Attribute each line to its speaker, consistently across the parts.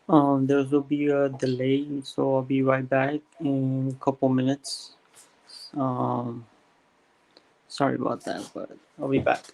Speaker 1: There will be a delay, so I'll be right back in a couple minutes. Um, Sorry about that, but I'll be back.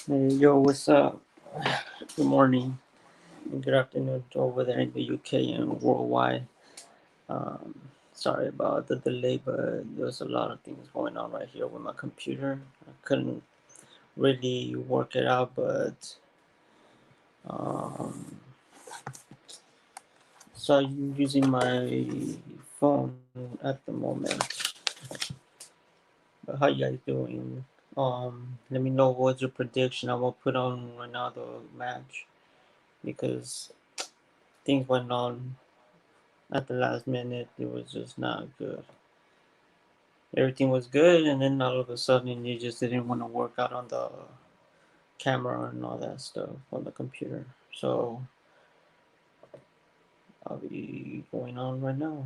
Speaker 1: Hey, yo, what's up? Good morning and good afternoon to over there in the UK and worldwide. Sorry about the delay, but there's a lot of things going on right here with my computer. I couldn't really work it out, but um, so I'm using my phone at the moment. But how you guys doing? Let me know what's your prediction. I will put on right now the match because things went on at the last minute. It was just not good. Everything was good, and then all of a sudden, you just didn't want to work out on the camera and all that stuff on the computer. So I'll be going on right now.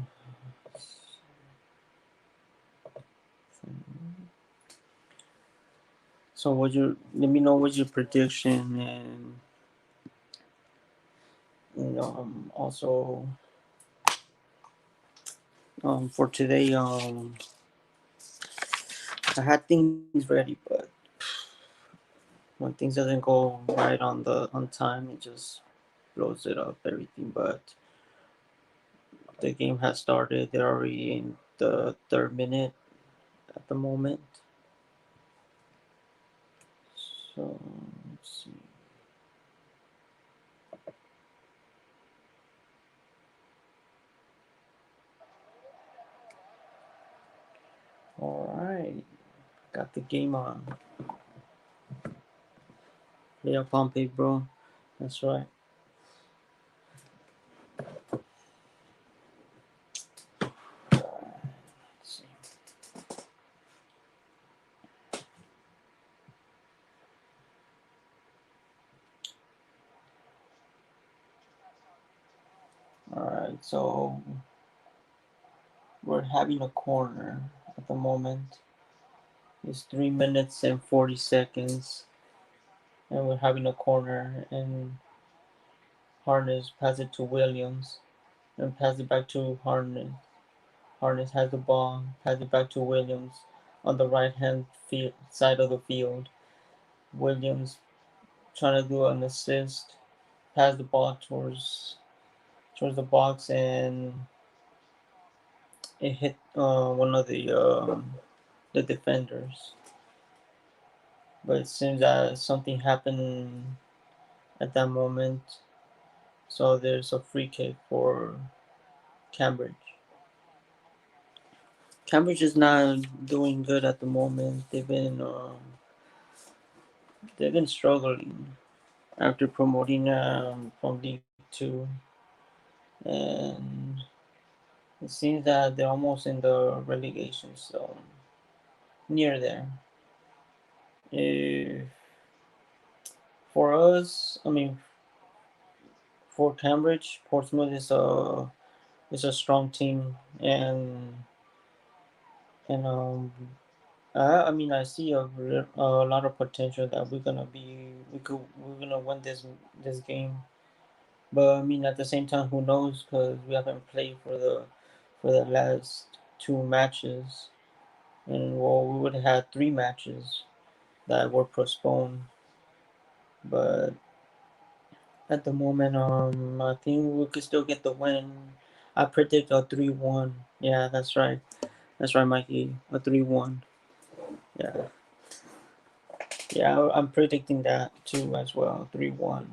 Speaker 1: So what your let me know what's your prediction and also for today I had things ready, but when things doesn't go right on time, it just blows it up everything. But the game has started. They're already in the third minute at the moment. So let's see. All right, got the game on. Yeah, Pompey, bro. That's right. Let's see. All right, so we're having a corner at the moment. It's 3 minutes and 40 seconds, and we're having a corner. And Harness pass it to Williams, and pass it back to Harness. Harness has the ball, pass it back to Williams on the right hand side of the field. Williams trying to do an assist, pass the ball towards the box, and it hit one of the defenders. But it seems that something happened at that moment, so there's a free kick for Cambridge. Cambridge is not doing good at the moment. They've been struggling after promoting from League Two, and it seems that they're almost in the relegation zone, near there. If for us, I mean, for Cambridge, Portsmouth is a strong team, and I mean I see a lot of potential that we're gonna win this game. But I mean at the same time, who knows? Because we haven't played for the last two matches, and well, we would have had three matches that were postponed. But at the moment, I think we could still get the win. I predict a 3-1. Yeah, that's right. That's right, Mikey. A 3-1. Yeah, yeah. I'm predicting that too as well. 3-1.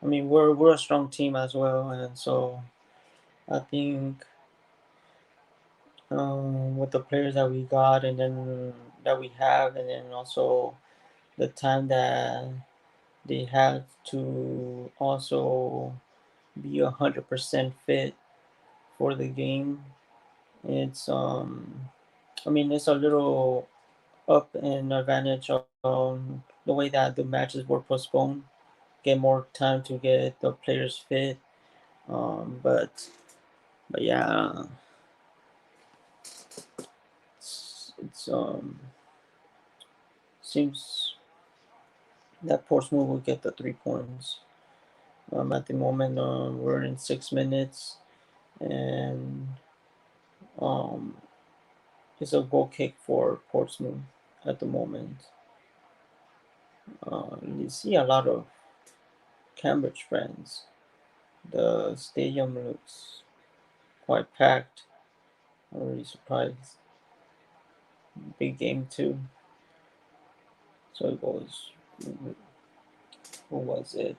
Speaker 1: I mean, we're a strong team as well, and so I think with the players that we got, and then that we have, and then also the time that they have to also be 100% fit for the game. It's I mean it's a little up in advantage on the way that the matches were postponed. Get more time to get the players fit. But yeah, it's seems that Portsmouth will get the 3 points. At the moment, we're in 6 minutes, and um, it's a goal kick for Portsmouth at the moment. You see a lot of Cambridge friends. The stadium looks quite packed. I'm really surprised. Big game too. So it goes. Who was it?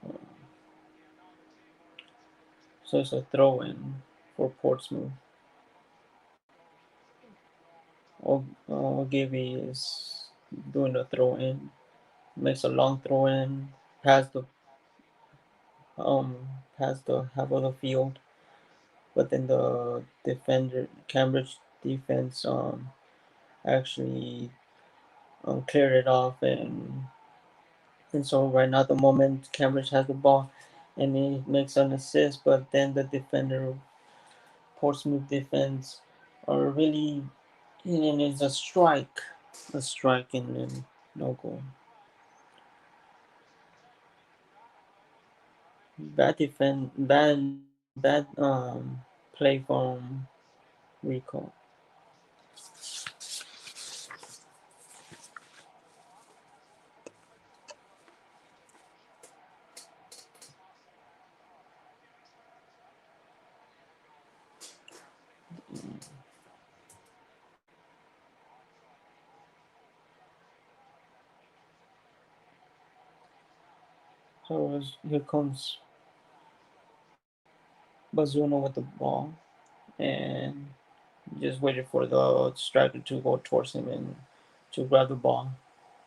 Speaker 1: Um, so it's a throw in for Portsmouth. Ogilvy is doing the throw in. Makes a long throw in. Past the um past the half of the field. But then the defender Cambridge defense actually cleared it off, and so right now at the moment Cambridge has the ball and he makes an assist, but then the defender Portsmouth defense are really, and it's a strike and then no goal. Bad play from Rico. So here comes Bazuna with the ball and just waited for the striker to go towards him and to grab the ball.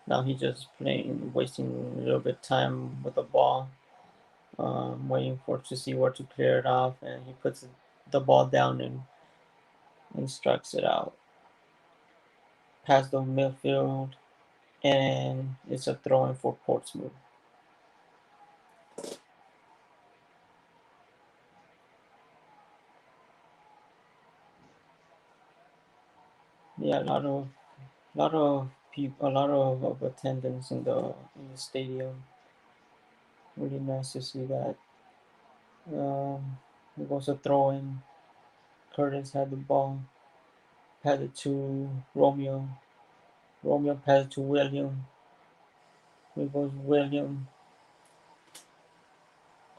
Speaker 1: Now he's just playing, wasting a little bit of time with the ball, waiting for to see where to clear it off, and he puts the ball down and strikes it out past the midfield, and it's a throw in for Portsmouth. Yeah, a lot of people, a lot of attendance in the stadium. Really nice to see that. It was a throw in. Curtis had the ball, passed it to Romeo. Romeo passed it to William. It goes William.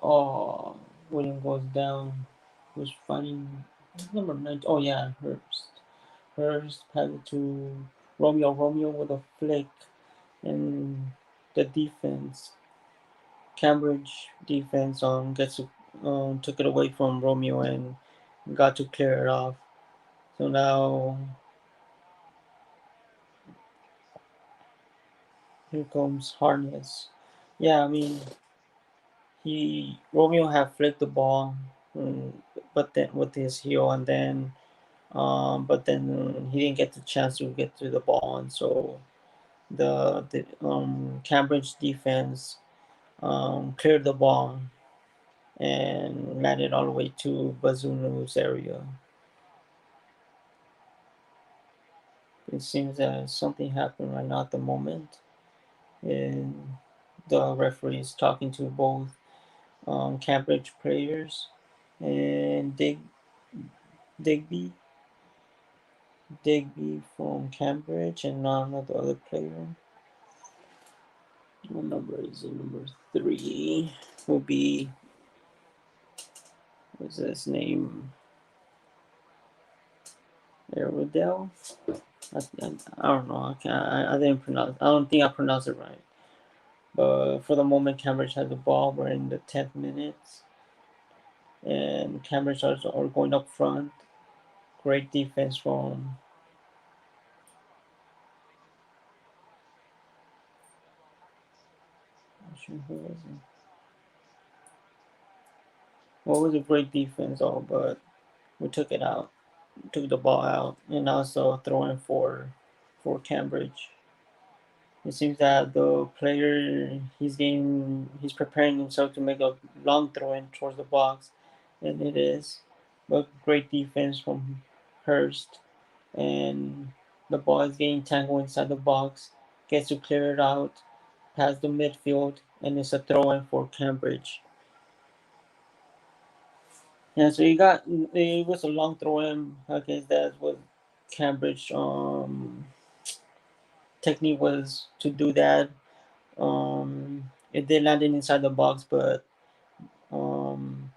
Speaker 1: Oh, William goes down. Who's fighting? Number 9. Oh, yeah, Hurst. Hurst passed it to Romeo. Romeo with a flick. And the defense, Cambridge defense, took it away from Romeo and got to clear it off. So now here comes Harness. Yeah, I mean, he Romeo had flicked the ball, mm, but then with his heel, and then but then he didn't get the chance to get to the ball, and so the Cambridge defense cleared the ball and landed all the way to Bazunu's area. It seems that something happened right now at the moment, and the referee is talking to both Cambridge players and Digby Digby from Cambridge, and another other player. What number is it? Number 3 will be, what's his name? Aerodel? I don't know. I didn't pronounce. I don't think I pronounced it right. But for the moment, Cambridge has the ball. We're in the 10th minute, and Cambridge are going up front. Great defense from. I'm sure who was it. What was a great defense, though, but we took it out. Took the ball out, and also throwing for Cambridge. It seems that the player he's preparing himself to make a long throw in towards the box, and it is. But great defense from Hurst, and the ball is getting tangled inside the box. Gets to clear it out past the midfield, and it's a throw in for Cambridge. Yeah, so it was a long throw in against that with Cambridge. technique was to do that. It did land inside the box, but um,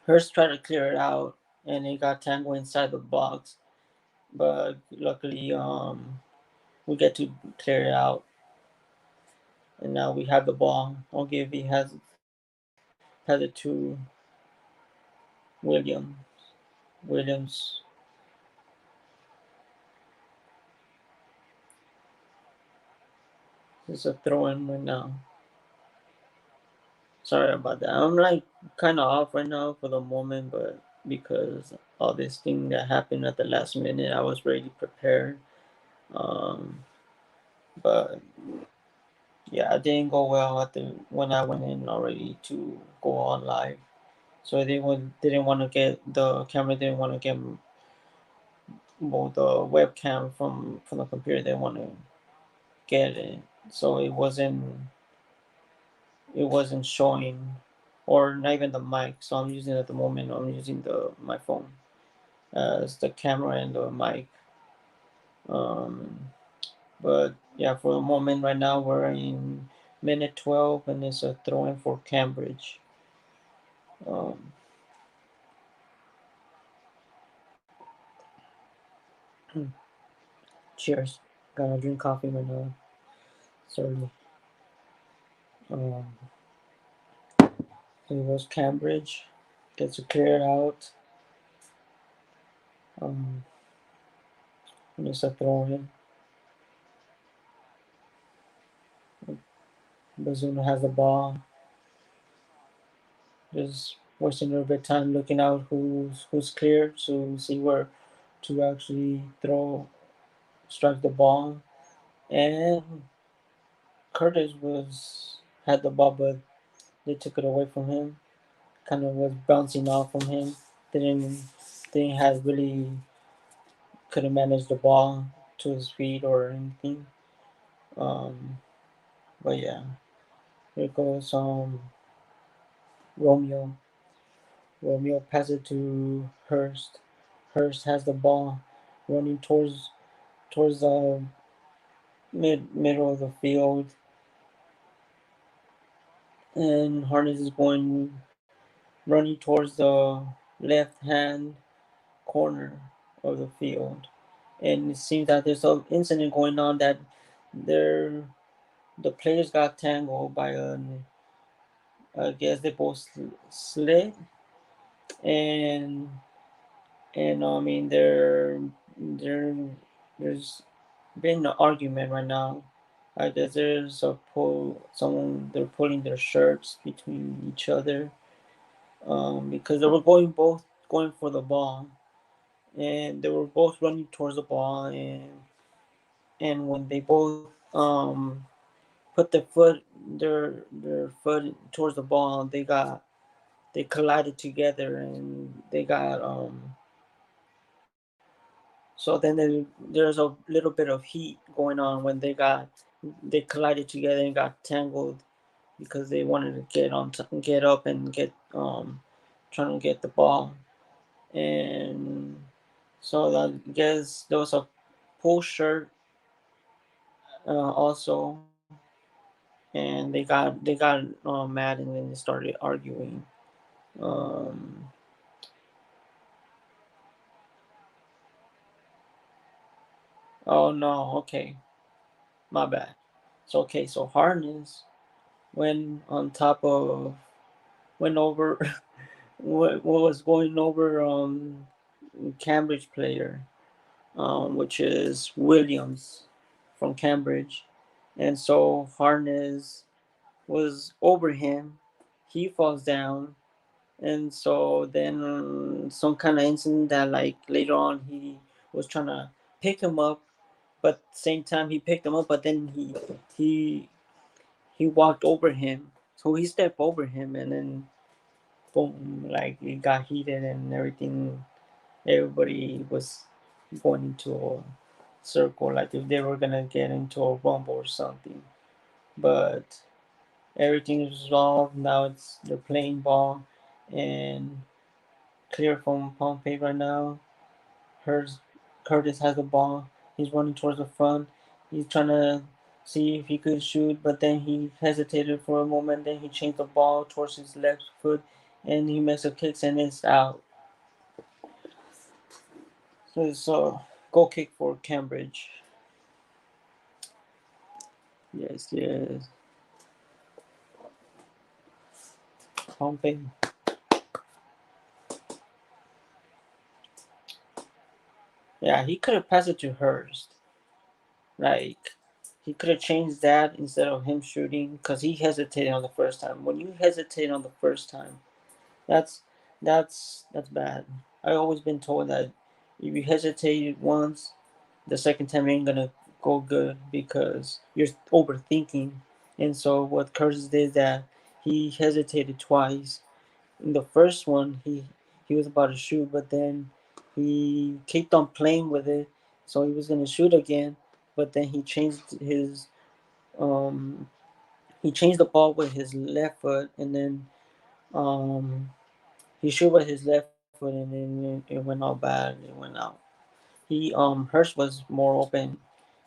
Speaker 1: Hurst tried to clear it out, and it got tangled inside the box. But luckily, we get to clear it out, and now we have the ball. Ogilvy has it to Williams. Williams is a throw in right now. Sorry about that. I'm like kind of off right now for the moment, but because all this thing that happened at the last minute, I was ready prepared. Um, but yeah, it didn't go well at the when I went in already to go on live. So didn't want to get the camera didn't want to get well, the webcam from the computer. They want to get it, so it wasn't showing, or not even the mic. So I'm using at the moment. I'm using the my phone as the camera and the mic. Um, but yeah, for the moment right now we're in minute 12, and it's a throw in for Cambridge. Um, cheers. Gotta drink coffee right now. Sorry. Um, it was Cambridge. Gets to clear it out. Um, and it's a throw in. Bazuna has the ball. Just wasting a little bit of time looking out who's clear to see where to actually strike the ball. And Curtis was had the ball, but they took it away from him. Kind of was bouncing off from him. Didn't didn't have really couldn't manage the ball to his feet or anything. Um, but yeah, here goes Romeo. Romeo passes it to Hurst. Hurst has the ball, running towards the middle of the field, and Harness is going running towards the left hand corner of the field. And it seems that there's an incident going on that there the players got tangled by I guess they both slid, and I mean there there's been an argument right now. I guess there's a someone they're pulling their shirts between each other, because they were both going for the ball, and they were both running towards the ball, and when they both put their foot towards the ball, they collided together, and they got so then there's a little bit of heat going on when they collided together and got tangled because they wanted to get up and get trying to get the ball, and so I guess there was a pull shirt also, and they got mad, and then they started arguing. Um, oh no, okay, my bad. So okay, so Harness went on top of went over what was going over Cambridge player, which is Williams from Cambridge, and so Harness was over him. He falls down, and so then some kind of incident that like later on he was trying to pick him up, but same time he picked him up, but then he he walked over him, so he stepped over him, and then boom, like it got heated and everything. Everybody was going into a circle, like if they were gonna get into a rumble or something. But everything is resolved now. They're playing ball, and clear from Pompey right now. Hers Curtis has the ball. He's running towards the front. He's trying to see if he could shoot, but then he hesitated for a moment. Then he changed the ball towards his left foot, and he makes a kick and it's out. So it's a goal kick for Cambridge. Yes, yes. Pompey. Yeah, he could have passed it to Hurst. Like, he could have changed that instead of him shooting because he hesitated on the first time. When you hesitate on the first time, that's that's bad. I always been told that if you hesitate once, the second time ain't gonna go good because you're overthinking. And so what Curtis did that he hesitated twice. In the first one, he was about to shoot, but then he kept on playing with it, so he was gonna shoot again. But then um he changed the ball with his left foot, and then um he shoot with his left foot, and then it went all bad. It went out. He Hurst was more open.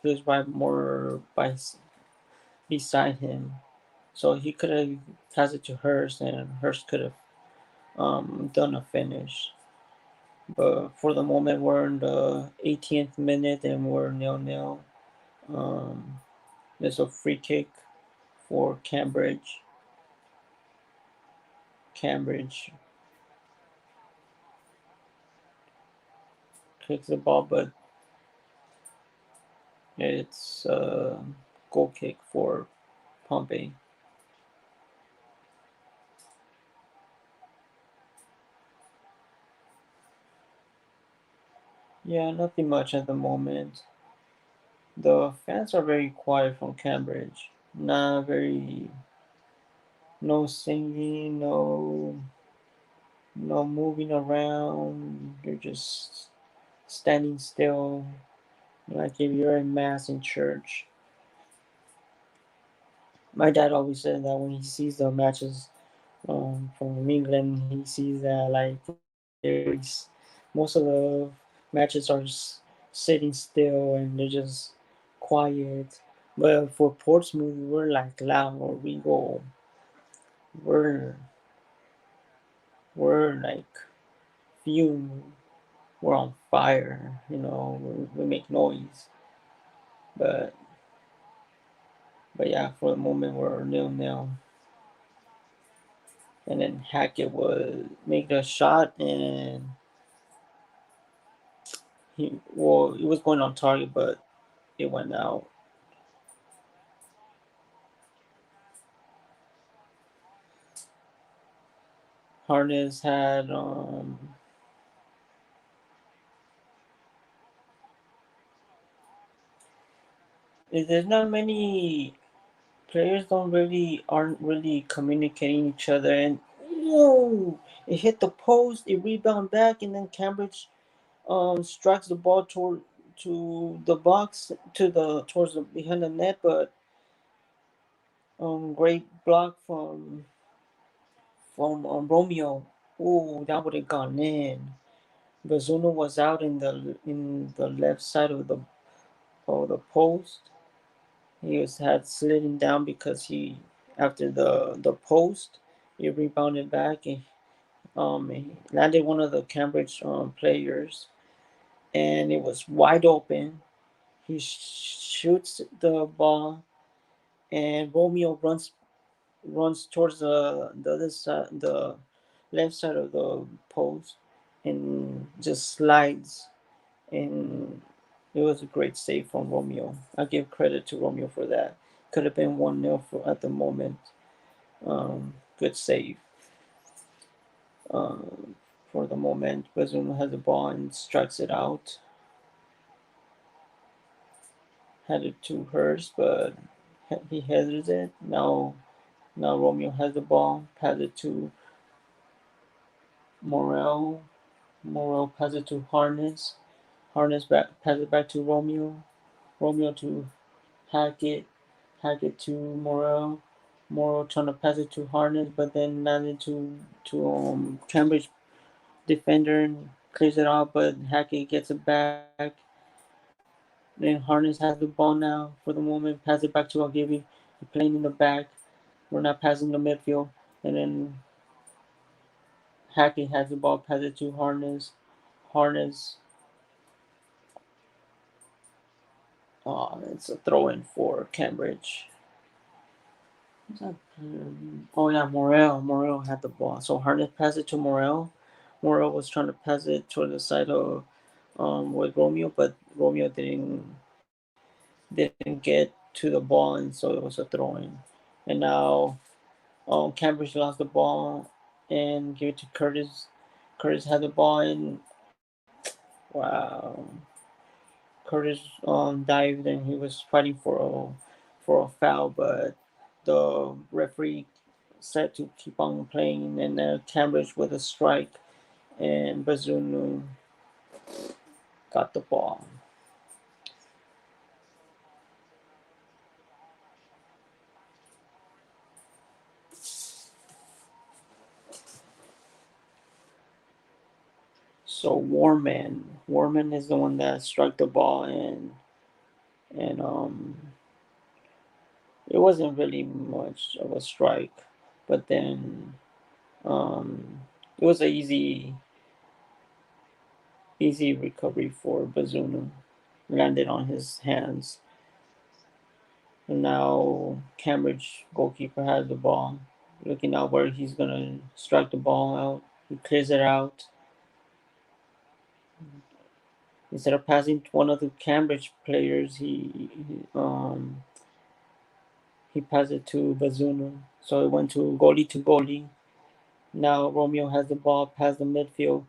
Speaker 1: He was right more beside him, so he could have passed it to Hurst, and Hurst could have done a finish. But for the moment, we're in the 18th minute and we're nil-nil. Um, there's a free kick for Cambridge. Cambridge kicks the ball, but it's a goal kick for Pompey. Yeah, nothing much at the moment. The fans are very quiet from Cambridge. Not very, no singing, no moving around. You're just standing still, like if you're in mass in church. My dad always said that when he sees the matches from England, he sees that like most of the matches are sitting still and they're just quiet. But for Portsmouth, we're like loud. We go, we're we're like fume. We're on fire. We make noise. But but yeah, for the moment we're nil-nil. And then Hackett would make the shot, and it was going on target, but it went out. Harness had there's not many players aren't really communicating each other, and whoa, it hit the post, it rebound back, and then Cambridge strikes the ball to the box towards the behind the net, but great block from Romeo. Oh, that would have gone in. Bazunu was out in the left side of the post. He was had sliding down because he after the post he rebounded back and he landed one of the Cambridge players, and it was wide open. He shoots the ball, and Romeo runs towards the other side, the left side of the post, and just slides. And it was a great save from Romeo. I give credit to Romeo for that. Could have been 1-0 at the moment. Good save. Um, for the moment, Bazuma has the ball and strikes it out. Had it to Hurst, but he headers it. Now Romeo has the ball. Pass it to Morel. Morel pass it to Harness. Harness pass it back to Romeo. Romeo to Hackett. Hackett to Morel. Morel trying to pass it to Harness, but then landed to Cambridge defender and clears it off, but Hackett gets it back. Then Harness has the ball now for the moment. Pass it back to Algivi. Playing in the back. We're not passing the midfield. And then Hackett has the ball. Pass it to Harness. Harness. It's a throw in for Cambridge. Who's that? Oh yeah, Morel. Morel had the ball. So Harness passed it to Morel. Morel was trying to pass it toward the side of with Romeo, but Romeo didn't get to the ball, and so it was a throw in. And now Cambridge lost the ball and gave it to Curtis. Curtis had the ball, and wow, Curtis dived and he was fighting for a foul, but the referee said to keep on playing, and Cambridge with a strike, and Bazunu got the ball. So Warman is the one that struck the ball, and it wasn't really much of a strike, but then it was an easy recovery for Bazunu. Landed on his hands, and now Cambridge goalkeeper has the ball, looking out where he's gonna strike the ball out. He clears it out. Instead of passing to one of the Cambridge players, he passed it to Bazunu. So it went to goalie. Now Romeo has the ball past the midfield.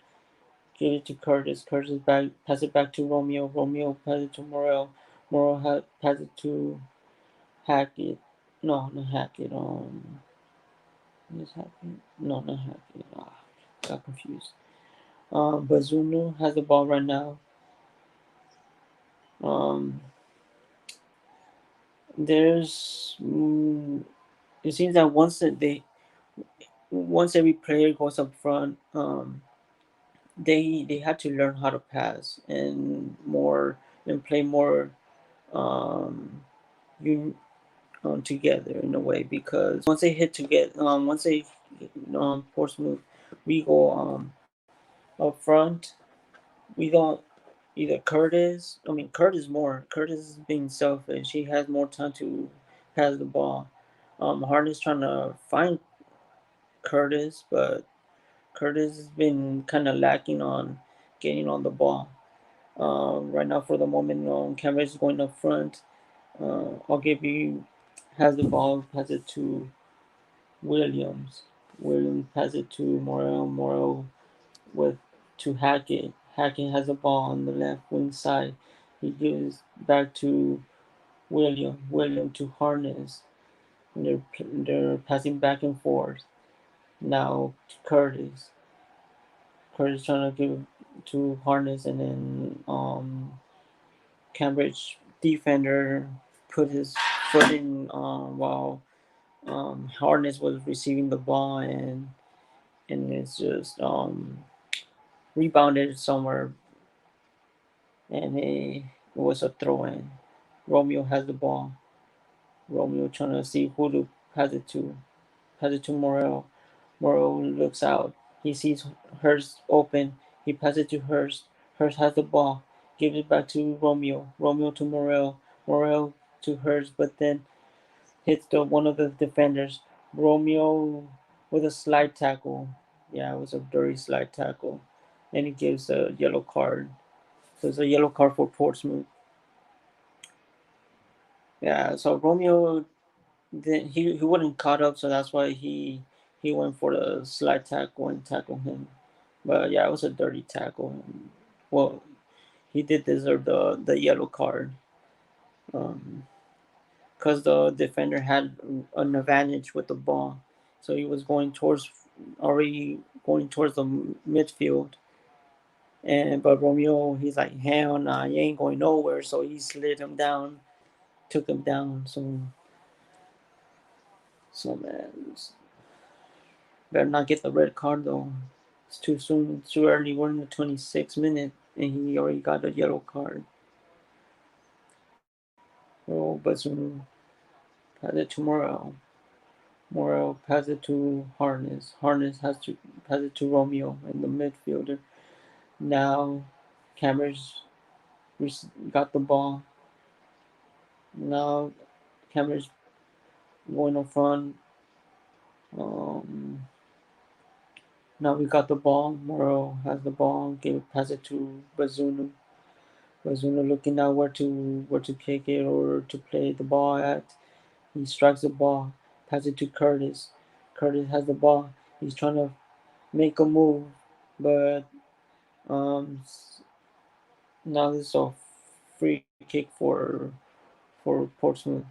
Speaker 1: Give it to Curtis. Curtis back, pass it back to Romeo. Romeo pass it to Morel. Pass it to Hackett. No, not Hackett. Is Hackett? No, not Hackett. Got confused. Bazunu has the ball right now. Um, there's. It seems that once every player goes up front, they had to learn how to pass and play more um, you together in a way, because once they hit together, once they Portsmouth, we go up front. We don't either Curtis. I mean Curtis is being selfish. He has more time to pass the ball. Harden's trying to find Curtis, but Curtis has been kind of lacking on getting on the ball. Right now, for the moment, Cambridge is going up front. I'll give you has the ball, pass it to Williams. Williams pass it to Morel. Morel with to Hackett. Hackett has the ball on the left wing side. He gives back to William. William to Harness. And they're passing back and forth. Now to Curtis. Curtis trying to give to Harness, and then Cambridge defender put his foot in while Harness was receiving the ball, and it's just rebounded somewhere, and it was a throw in. Romeo has the ball. Romeo trying to see who to pass it to. Pass it to Morel. Morel looks out. He sees Hurst open. He passes it to Hurst. Hurst has the ball. Gives it back to Romeo. Romeo to Morel. Morel to Hurst, but then hits the one of the defenders. Romeo with a slide tackle. Yeah, it was a dirty slide tackle. And he gives a yellow card. So it's a yellow card for Portsmouth. Yeah, so Romeo he wouldn't caught up, so that's why he went for the slide tackle and tackled him. But yeah, it was a dirty tackle. Well, he did deserve the yellow card. Um, because the defender had an advantage with the ball, so he was already going towards the midfield. And but Romeo, he's like, hell nah, you ain't going nowhere. So he slid him down, took him down. So man, better not get the red card though. It's too soon. It's too early. We're in the 26th minute, and he already got a yellow card. So Bazunu pass it to Morel. Morel pass it to Harness. Harness has to pass it to Romeo in the midfielder. Now Cameras got the ball. Now Cameras going in front. Um, Now we got the ball. Morel has the ball. Pass it to Bazunu. Bazunu looking out where to kick it or to play the ball at. He strikes the ball. Pass it to Curtis. Curtis has the ball. He's trying to make a move, but um, now this is a free kick for Portsmouth.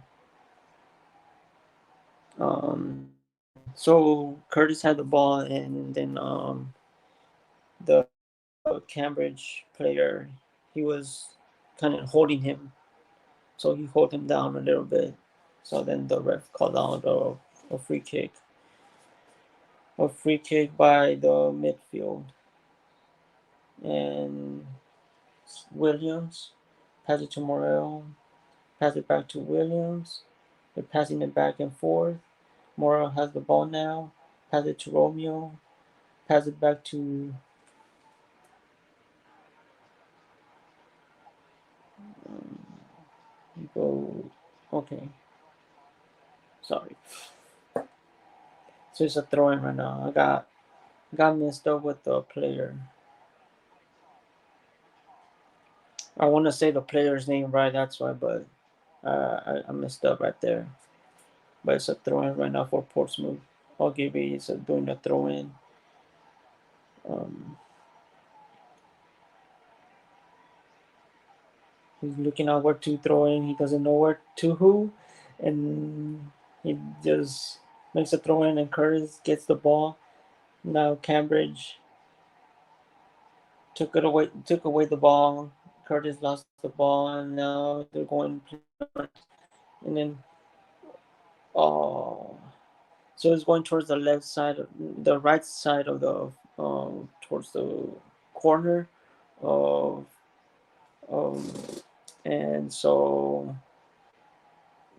Speaker 1: So Curtis had the ball, and then the Cambridge player, he was kind of holding him, so he hold him down a little bit. So then the ref called out a free kick by the midfield, and Williams pass it to Morel, pass it back to Williams. They're passing it back and forth. Morel has the ball now. Pass it to Romeo. Pass it back to go. Okay, sorry. So it's a throw in right now. I got messed up with the player. I want to say the player's name right. That's why, but I messed up right there. But it's a throw in right now for Portsmouth. I'll give it. It's doing a throw in. Um, he's looking out where to throw in. He doesn't know where to who, and he just makes a throw in. And Curtis gets the ball. Now Cambridge took away the ball. Curtis lost the ball, and now they're going front. And then oh, so it's going towards the left side, the right side of the towards the corner of um, and so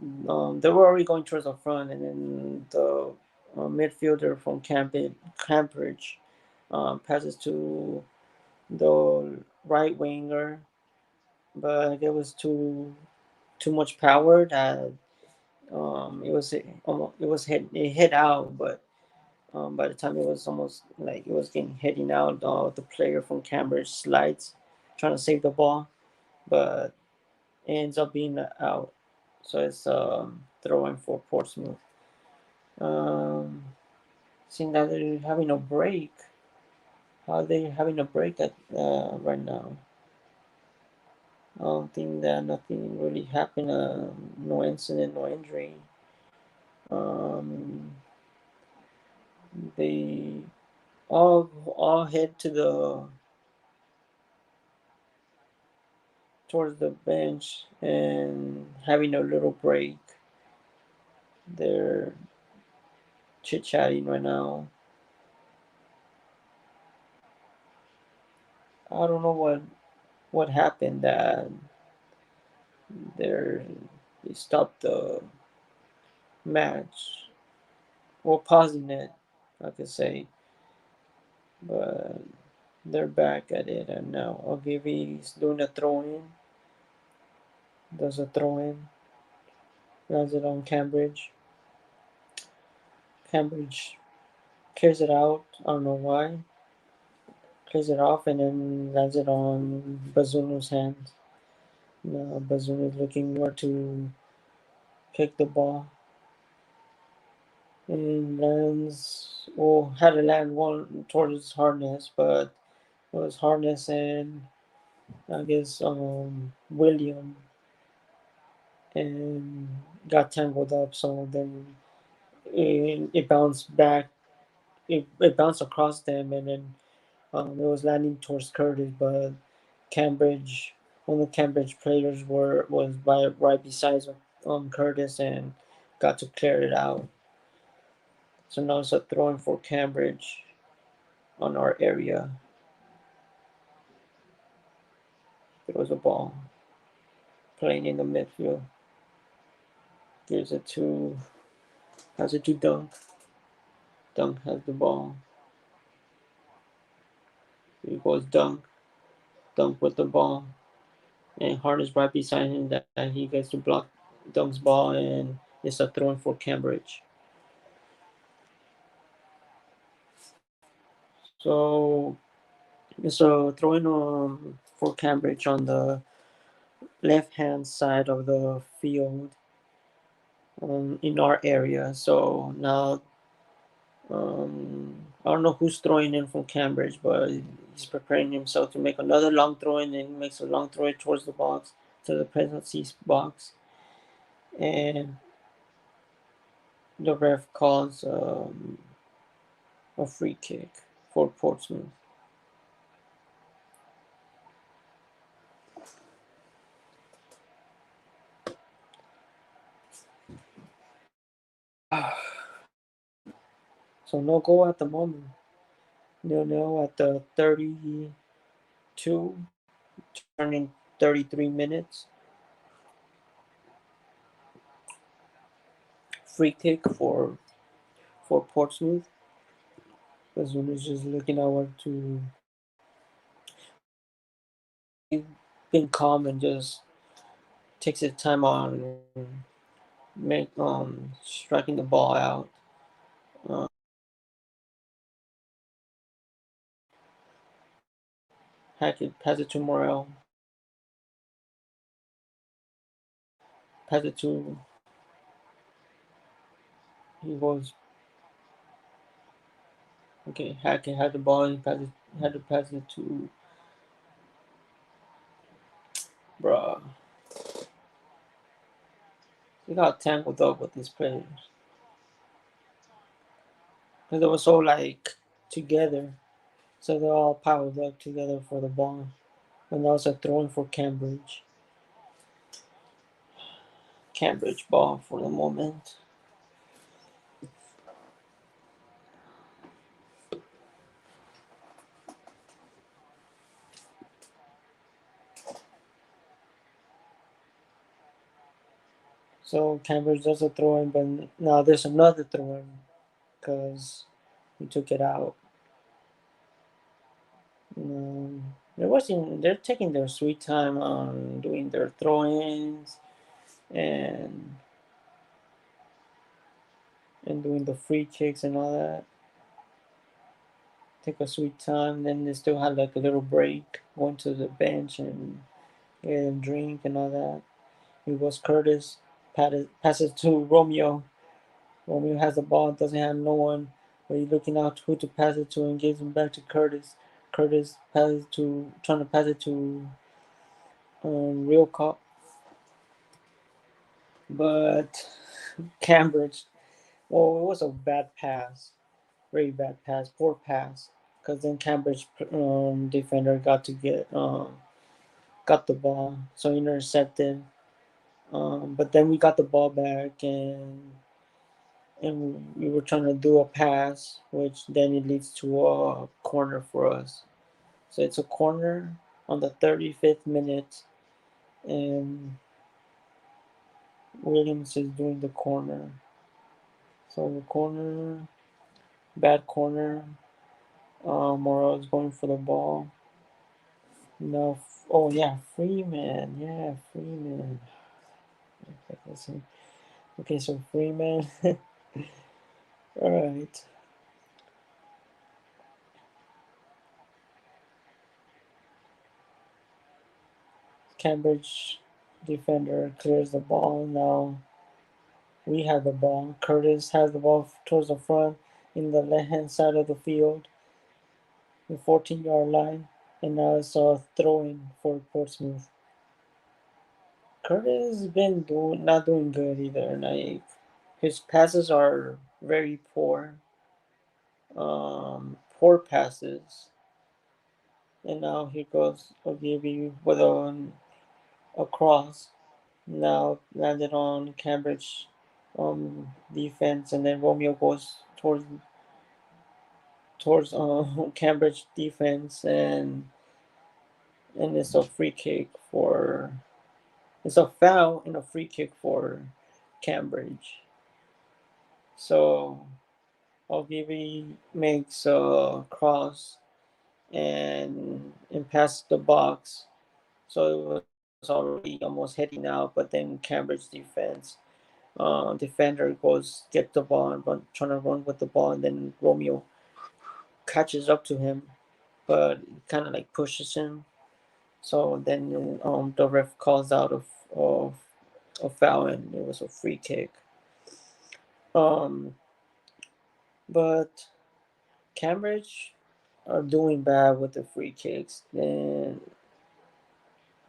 Speaker 1: they were already going towards the front, and then the midfielder from Cambridge passes to the right winger, but it was too much power that it was it hit out, but by the time it was almost like it was getting heading out, the player from Cambridge slides, trying to save the ball, but it ends up being out. So it's throwing for Portsmouth. Um, Seeing that they're having a break, how are they having a break at right now? I don't think that nothing really happened. No incident, no injury. Um, they all head towards the bench and having a little break. They're chit chatting right now. I don't know what happened that they're they stopped the match or pausing it, I could say, but they're back at it and now Ogilvy's doing a throw in, does a throw in, lands it on Cambridge. Cambridge clears it out. I don't know why. Clears it off and then lands it on Bazunu's hands. Now Bazunu is looking where to kick the ball and lands. Well, had to land one towards Harness, but it was Harness and I guess William and got tangled up. So then it bounced back. It bounced across them and then it was landing towards Curtis, but Cambridge, one of the Cambridge players was right beside Curtis and got to clear it out. So now it's a throwing for Cambridge on our area. There was a ball playing in the midfield. gives it to has it to Dunk. Dunk has the ball. He goes Dunk. Dunk with the ball. And Hart is right beside him that he gets to block Dunk's ball, and it's a throw in for Cambridge. So it's a throw in for Cambridge on the left hand side of the field in our area. So now I don't know who's throwing in from Cambridge, but he's preparing himself to make another long throw, and then he makes a long throw towards the box, to the penalty box. And the ref calls a free kick for Portsmouth. So no goal at the moment. 0-0 at the 32, turning 33 minutes. Free kick for Portsmouth. Bazun is just looking outward to being calm and just takes his time on make striking the ball out. Uh, Hackett pass it to Morel. Pass it to he goes okay. Hackett had the ball and had to pass it to bruh. He got tangled up with these players because they were so like together. So they're all piled up together for the ball. And also throwing for Cambridge. Cambridge ball for the moment. So Cambridge does a throw in, but now there's another throw in because he took it out. They're watching. They're taking their sweet time on doing their throw-ins and doing the free kicks and all that. Take a sweet time. Then they still have like a little break, going to the bench and get a drink and all that. It was Curtis. Passes to Romeo. Romeo has the ball, doesn't have no one, but he's looking out who to pass it to and gives him back to Curtis. Curtis passes to trying to pass it to Real Cop, but Cambridge. Well, it was a bad pass, very bad pass, poor pass. Because then Cambridge defender got the ball, so intercepted. But then we got the ball back and we were trying to do a pass, which then it leads to a corner for us. So it's a corner on the 35th minute, and Williams is doing the corner. So the corner, bad corner. Morel is going for the ball. No, oh yeah, Freeman. Yeah, Freeman. Okay, so Freeman. All right. Cambridge defender clears the ball. Now we have the ball. Curtis has the ball towards the front in the left hand side of the field, the 14-yard line. And now it's a throw in for Portsmouth. Curtis has been not doing good either. Like his passes are very poor. Poor passes. And now here goes Ogilvy with a cross. Now landed on Cambridge defense, and then Romeo goes towards Cambridge defense, and it's a free kick for it's a foul and a free kick for Cambridge. So Ogilvy makes a cross and passes the box. So it was already almost heading out, but then Cambridge defender goes get the ball and trying to run with the ball, and then Romeo catches up to him, but kind of like pushes him. So then the ref calls out of a foul, and it was a free kick. Um, but Cambridge are doing bad with the free kicks, and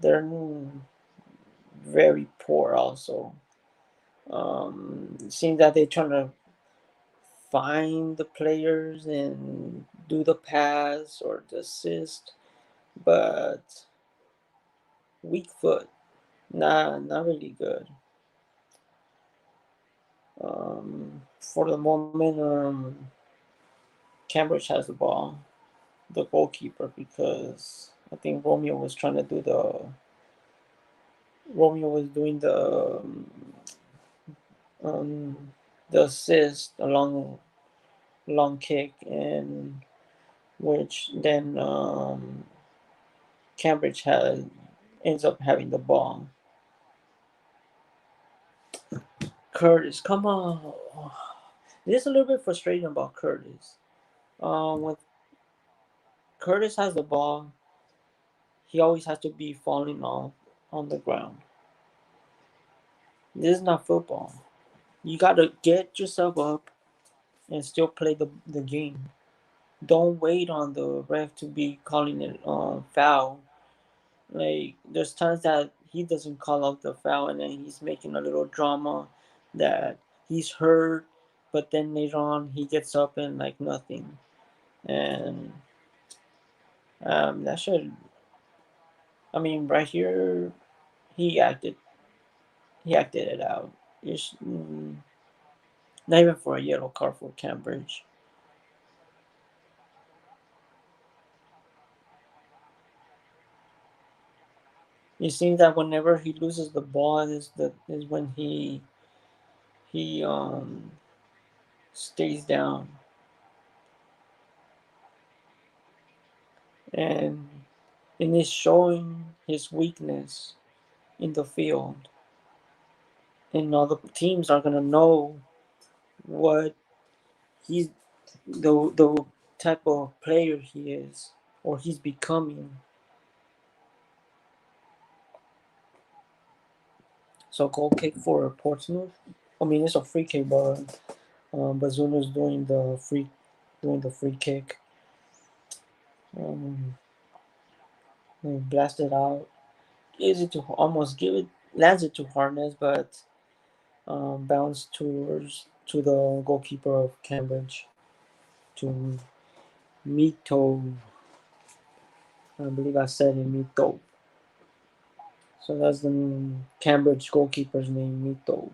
Speaker 1: they're very poor also. It seems that they're trying to find the players and do the pass or the assist, but weak foot, not really good. For the moment, Cambridge has the ball, the goalkeeper, because I think Romeo was doing um, the assist, a long kick, and which then Cambridge ends up having the ball. Curtis, come on. It is a little bit frustrating about Curtis. When Curtis has the ball, he always has to be falling off on the ground. This is not football. You got to get yourself up and still play the game. Don't wait on the ref to be calling it foul. Like there's times that he doesn't call out the foul, and then he's making a little drama that he's hurt, but then later on he gets up and like nothing. And that should, I mean, right here he acted he acted it out. It's, not even for a yellow card for Cambridge. It seems that whenever he loses the ball is when he stays down, and is showing his weakness in the field, and all the teams are gonna know what he's the type of player he is or he's becoming. So goal kick for Portsmouth. I mean, it's a free kick, but Bazuno's doing the free kick. Um, blasted out. Easy to almost give it. Lands it to Harness, but bounced to the goalkeeper of Cambridge, to Mito. I believe I said it, Mito. So that's the Cambridge goalkeeper's name, Mito.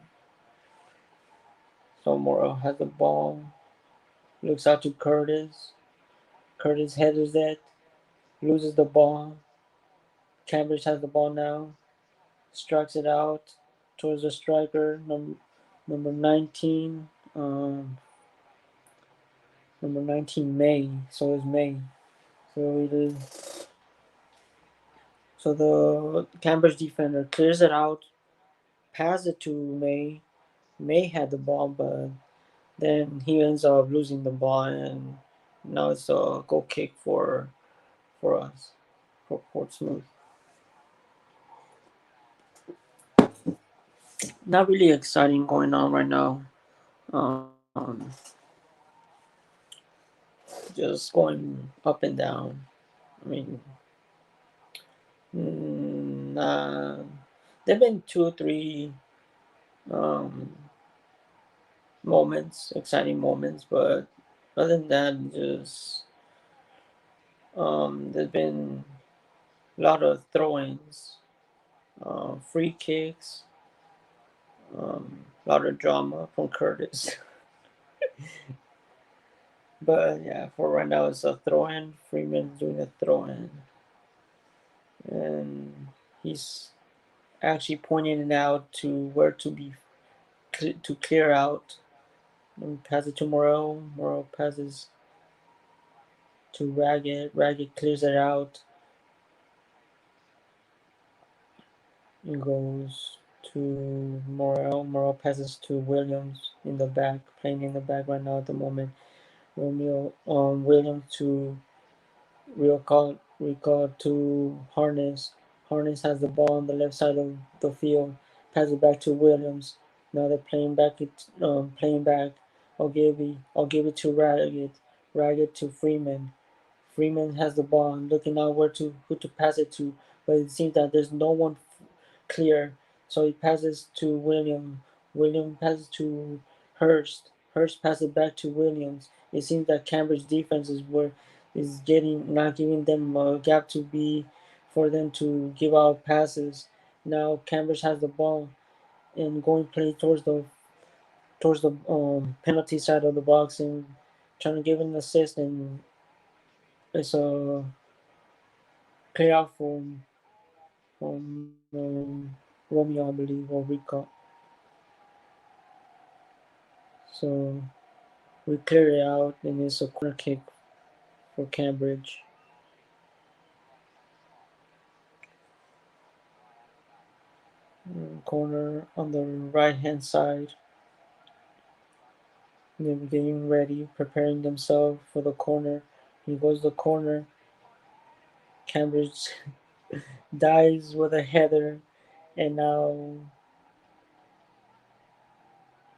Speaker 1: So Morrow has the ball, looks out to Curtis. Curtis headers it, loses the ball. Cambridge has the ball now, strikes it out towards the striker, number 19. Number 19, May. So is May. So it is. So the Cambridge defender clears it out, passes it to May. May had the ball, but then he ends up losing the ball, and now it's a goal kick for us, for Portsmouth. Not really exciting going on right now. Um, just going up and down. I mean, nah, there've been two or three um, moments, exciting moments, but other than that, just there's been a lot of throw-ins, free kicks, a lot of drama from Curtis. But yeah, for right now, it's a throw-in. Freeman's doing a throw-in, and he's actually pointing it out to where to be to clear out and pass it to Morel. Morel passes to Ragged. Ragged clears it out and goes to Morel. Morel passes to Williams in the back, playing in the back right now at the moment. Romeo Williams to recall to Harness. Harness has the ball on the left side of the field. Pass it back to Williams. Now they're playing back. Playing back. I'll give it to Ragged. Ragged to Freeman. Freeman has the ball, looking out who to pass it to, but it seems that there's no one clear. So he passes to William. William passes to Hurst. Hurst passes back to Williams. It seems that Cambridge defense is getting not giving them a gap to be for them to give out passes. Now Cambridge has the ball and going play towards the penalty side of the box and trying to give an assist, and it's a clear out from Romeo, I believe, or Rico. So we clear it out, and it's a corner kick for Cambridge. Corner on the right hand side. They're getting ready, preparing themselves for the corner. He goes to the corner. Cambridge dies with a header, and now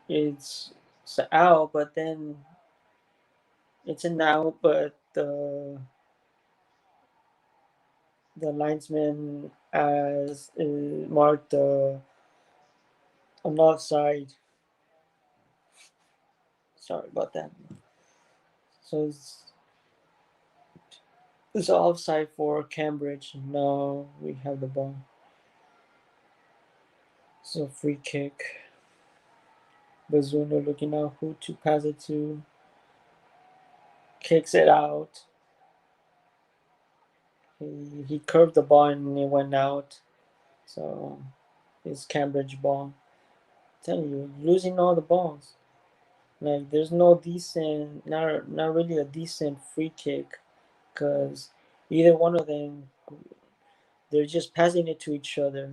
Speaker 1: it's out, but then it's an out, but the linesman has marked an offside. Sorry about that. So it's offside for Cambridge. Now we have the ball. So free kick. Bazuna looking out who to pass it to. Kicks it out. He curved the ball and it went out. So it's Cambridge ball. I'm telling you, losing all the balls. Like there's no decent, not really a decent free kick, because either one of them, they're just passing it to each other.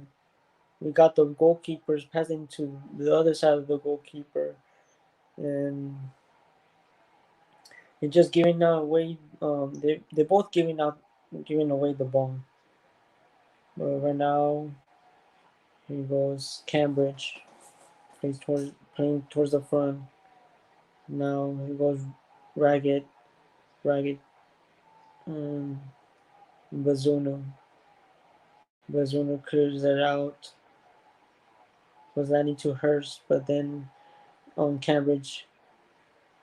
Speaker 1: We got the goalkeepers passing to the other side of the goalkeeper, and they're just giving away. They're both giving away the ball. But right now, here goes Cambridge, playing towards the front. Now here goes Ragged, Ragged, um, Bazunu. Bazunu clears it out. Was landing to Hurst, but then on Cambridge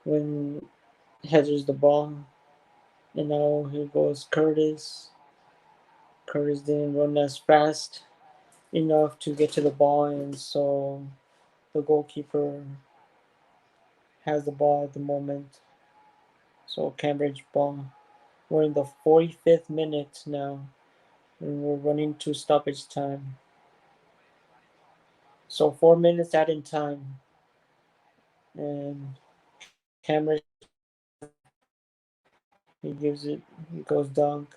Speaker 1: when headers the ball. And now here goes Curtis. Curtis didn't run as fast enough to get to the ball, and so the goalkeeper has the ball at the moment. So Cambridge ball. We're in the 45th minute now, and we're running to stoppage time. So 4 minutes added time, and Cambridge he gives it. He goes dunk.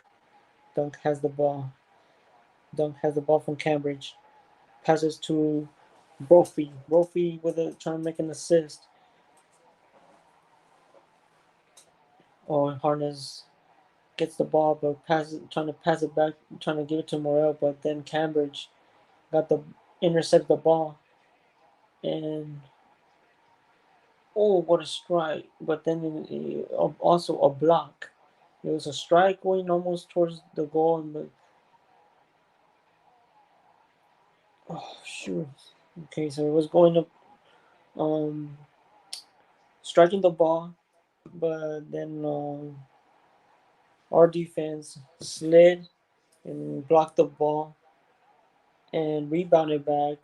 Speaker 1: Dunk has the ball. Dunk has the ball from Cambridge. Passes to Brophy. Brophy with trying to make an assist. Oh, Harness gets the ball, but trying to pass it back, trying to give it to Morel, but then Cambridge got the intercept the ball, and oh, what a strike! But then also a block. It was a strike going almost towards the goal, but oh shoot. Okay, so it was going up, um, striking the ball, but then our defense slid and blocked the ball and rebounded back,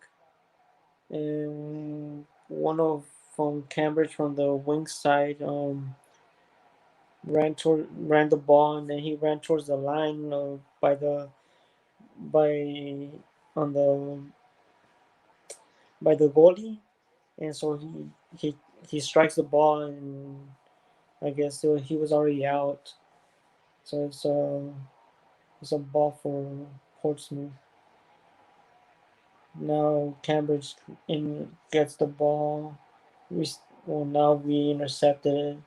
Speaker 1: and one of from Cambridge from the wing side ran the ball, and then he ran towards the line by on the by the goalie, and so he strikes the ball, and I guess he was already out. So it's a ball for Portsmouth. Now Cambridge gets the ball. Now we intercepted it.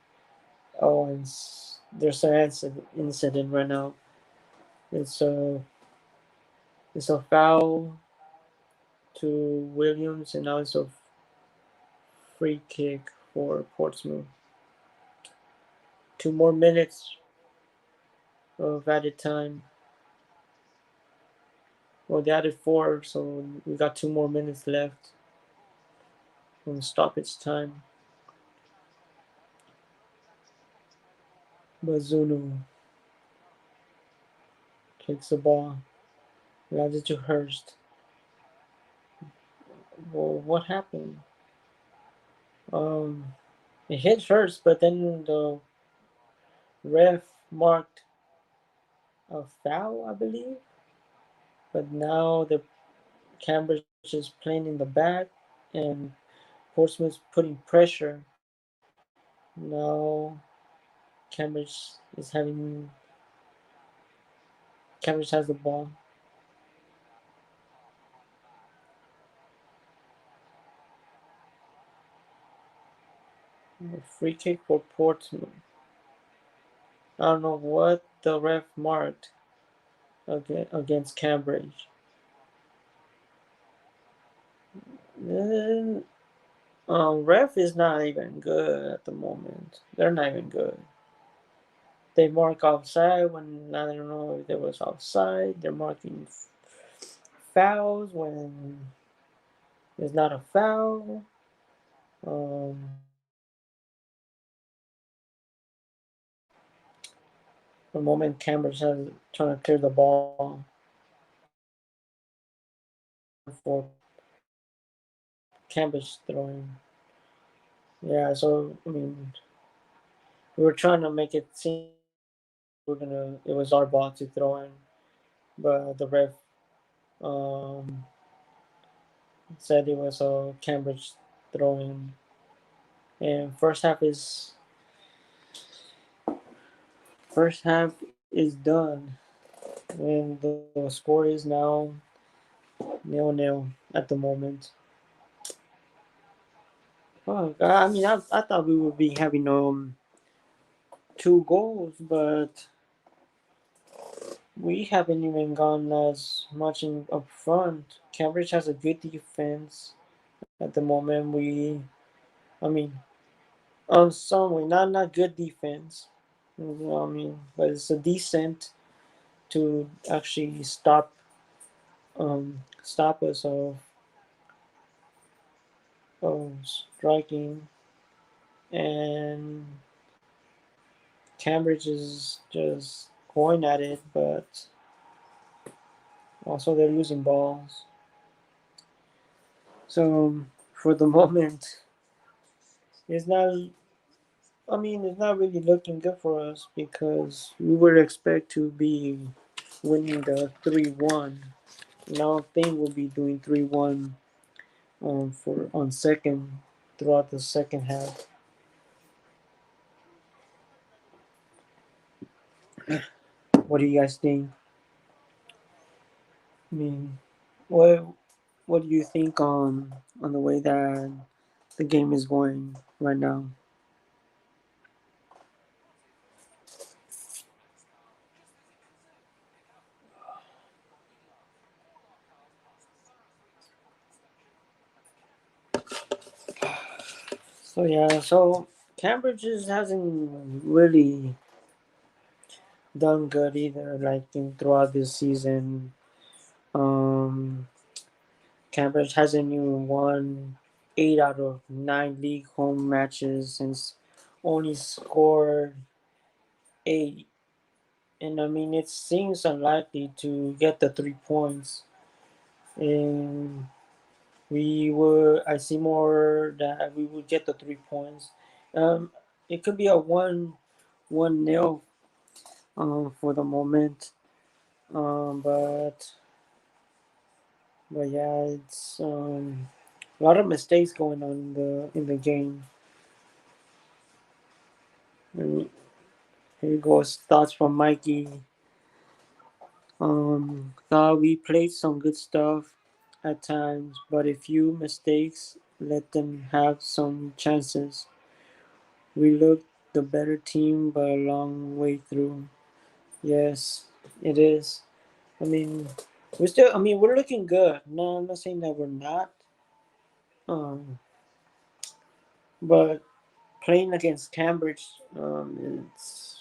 Speaker 1: Oh, and there's an incident right now. It's a it's a foul to Williams, and now it's a free kick for Portsmouth. 2 more minutes of added time. Well, they added four, so we got 2 more minutes left on stoppage time. Bazunu takes the ball, lands it to Hurst. Well, what happened? Um, it hit Hurst, but then the ref marked a foul, I believe. But now the Cambridge is playing in the back, and Portsmouth's putting pressure. Now Cambridge is having Cambridge has the ball. A free kick for Portsmouth. I don't know what the ref marked against Cambridge. Then, ref is not even good at the moment. They're not even good. They mark offside when I don't know if there was offside. They're marking fouls when there's not a foul. Um, the moment Cambridge has trying to clear the ball for Cambridge throwing. Yeah, so I mean, we were trying to make it seem it was our ball to throw in, but the ref um, said it was a Cambridge throwing. And first half is done, and the score is now 0-0 at the moment. Oh, I mean, I thought we would be having 2 goals, but we haven't even gone as much in up front. Cambridge has a good defense at the moment. I mean, on some way, not good defense. You know what I mean, but it's a decent to actually stop us of striking, and Cambridge is just going at it, but also they're losing balls. So for the moment, it's not. I mean, it's not really looking good for us because we would expect to be winning the 3-1. Now I think we'll be doing 3-1 for on second throughout the second half. What do you guys think? I mean, what what do you think on the way that the game is going right now? So yeah, so Cambridge hasn't really done good either. Like throughout this season, um, Cambridge hasn't even won 8 out of 9 league home matches since only scored 8. And I mean, it seems unlikely to get the 3 points. And I see more that we would get the 3 points. Um, it could be a 1-0 for the moment. Um, but but yeah, it's A lot of mistakes going on in the game. And here goes thoughts from Mikey. Thought we played some good stuff at times, but a few mistakes let them have some chances. We looked the better team, but a long way through. Yes, it is. I mean, we're still. I mean, we're looking good. No, I'm not saying that we're not. Um, but playing against Cambridge, it's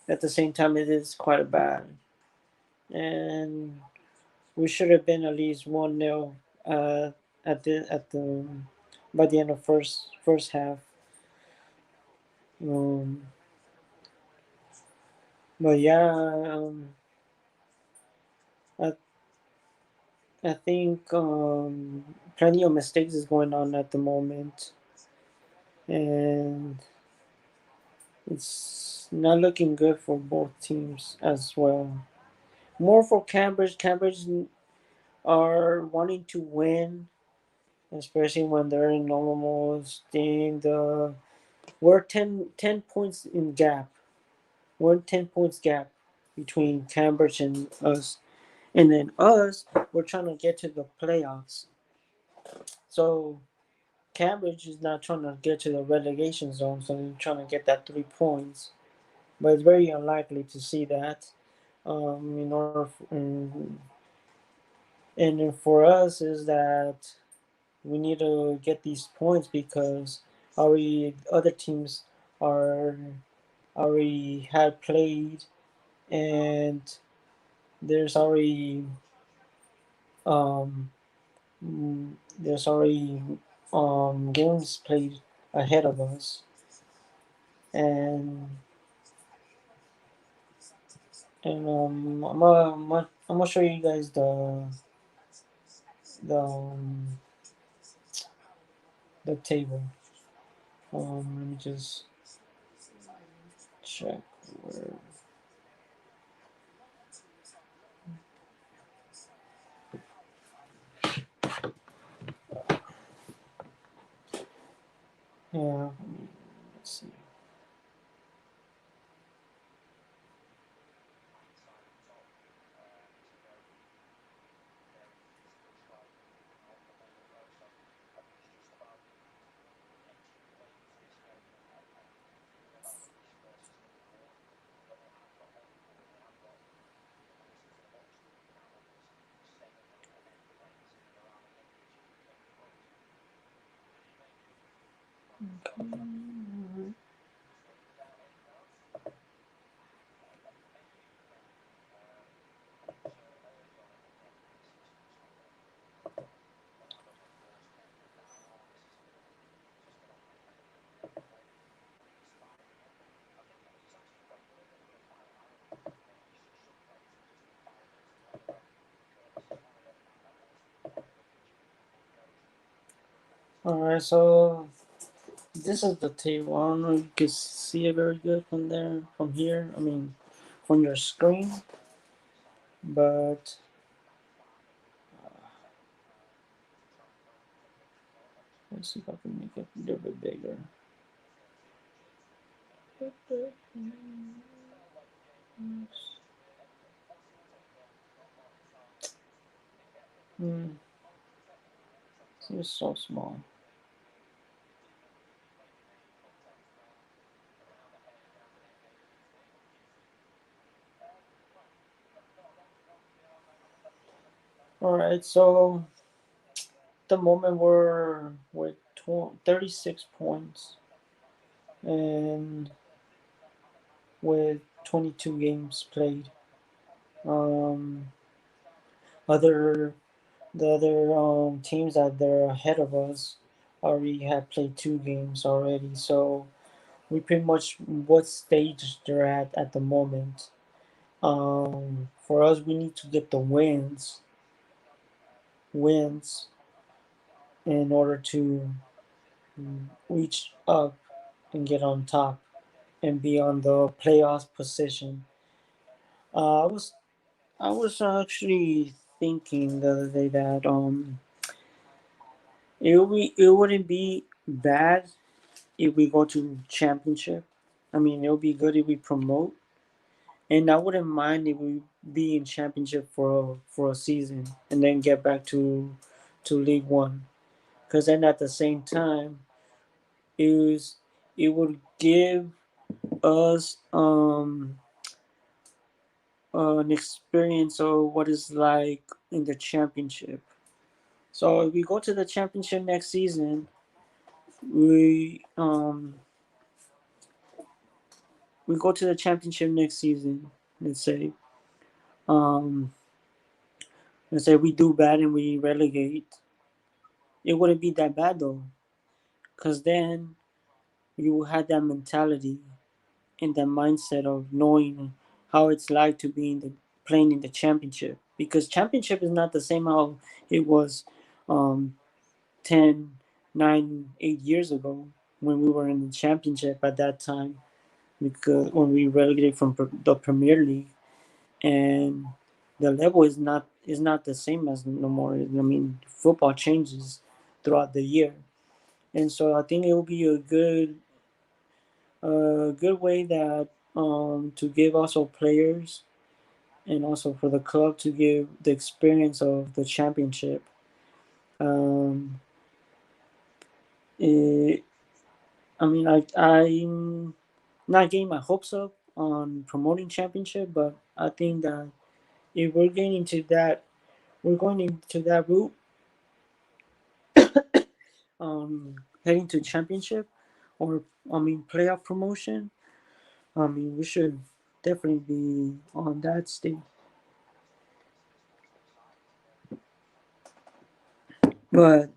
Speaker 1: at the same time it is quite bad, and we should have been at least 1-0 at the by the end of first half. Um, but yeah, I I think plenty of mistakes is going on at the moment, and it's not looking good for both teams as well. More for Cambridge. Cambridge are wanting to win, especially when they're in almost in the we're 10 points in gap. We're 10 points gap between Cambridge and us. And then us, we're trying to get to the playoffs. So Cambridge is not trying to get to the relegation zone, so they're trying to get that 3 points. But it's very unlikely to see that. In order, and then for us is that we need to get these points because other teams are already had played, and there's already um there's already games played ahead of us, and I'm gonna show you guys the the table. Let me just check where. Yeah, let's see. All right, so this is the table. I don't know if you can see it very good from there, from here. I mean, from your screen, but let's see if I can make it a little bit bigger. Hmm, it's so small. All right, so at the moment we're with 36 points and with 22 games played. Um, other the other teams that they're ahead of us already have played 2 games already, so we pretty much what stage they're at the moment. For us, we need to get the wins in order to reach up and get on top and be on the playoff position. Uh, I was I was actually thinking the other day that it wouldn't be bad if we go to championship. I mean, it would be good if we promote, and I wouldn't mind if we be in championship for a season and then get back to League One. Because then at the same time, is it would give us an experience of what it's like in the championship. So if we go to the championship next season, we um we go to the championship next season. Let's say um let's say we do bad and we relegate. It wouldn't be that bad though, because then you had that mentality and that mindset of knowing how it's like to be in the playing in the championship. Because championship is not the same how it was um 10, 9, 8 years ago when we were in the championship at that time, because when we relegated from the Premier League, and the level is not the same as no more. I mean, football changes throughout the year, and so I think it will be a good way that to give also players and also for the club to give the experience of the championship. Um, it, I mean, I'm not getting my hopes up on promoting championship, but I think that if we're going into that route, heading to championship, or I mean playoff promotion. I mean we should definitely be on that stage. But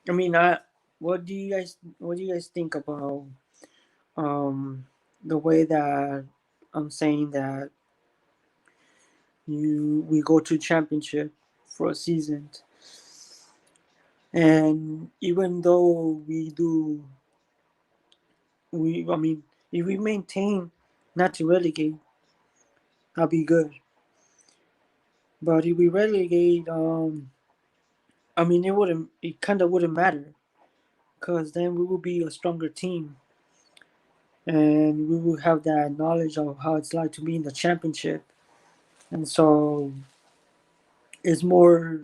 Speaker 1: I mean, what do you guys think about the way that I'm saying that we go to championship for a season, and even though we I mean if we maintain not to relegate, that'll be good. But if we relegate, I mean it kind of wouldn't matter, because then we will be a stronger team, and we will have that knowledge of how it's like to be in the championship, and so it's more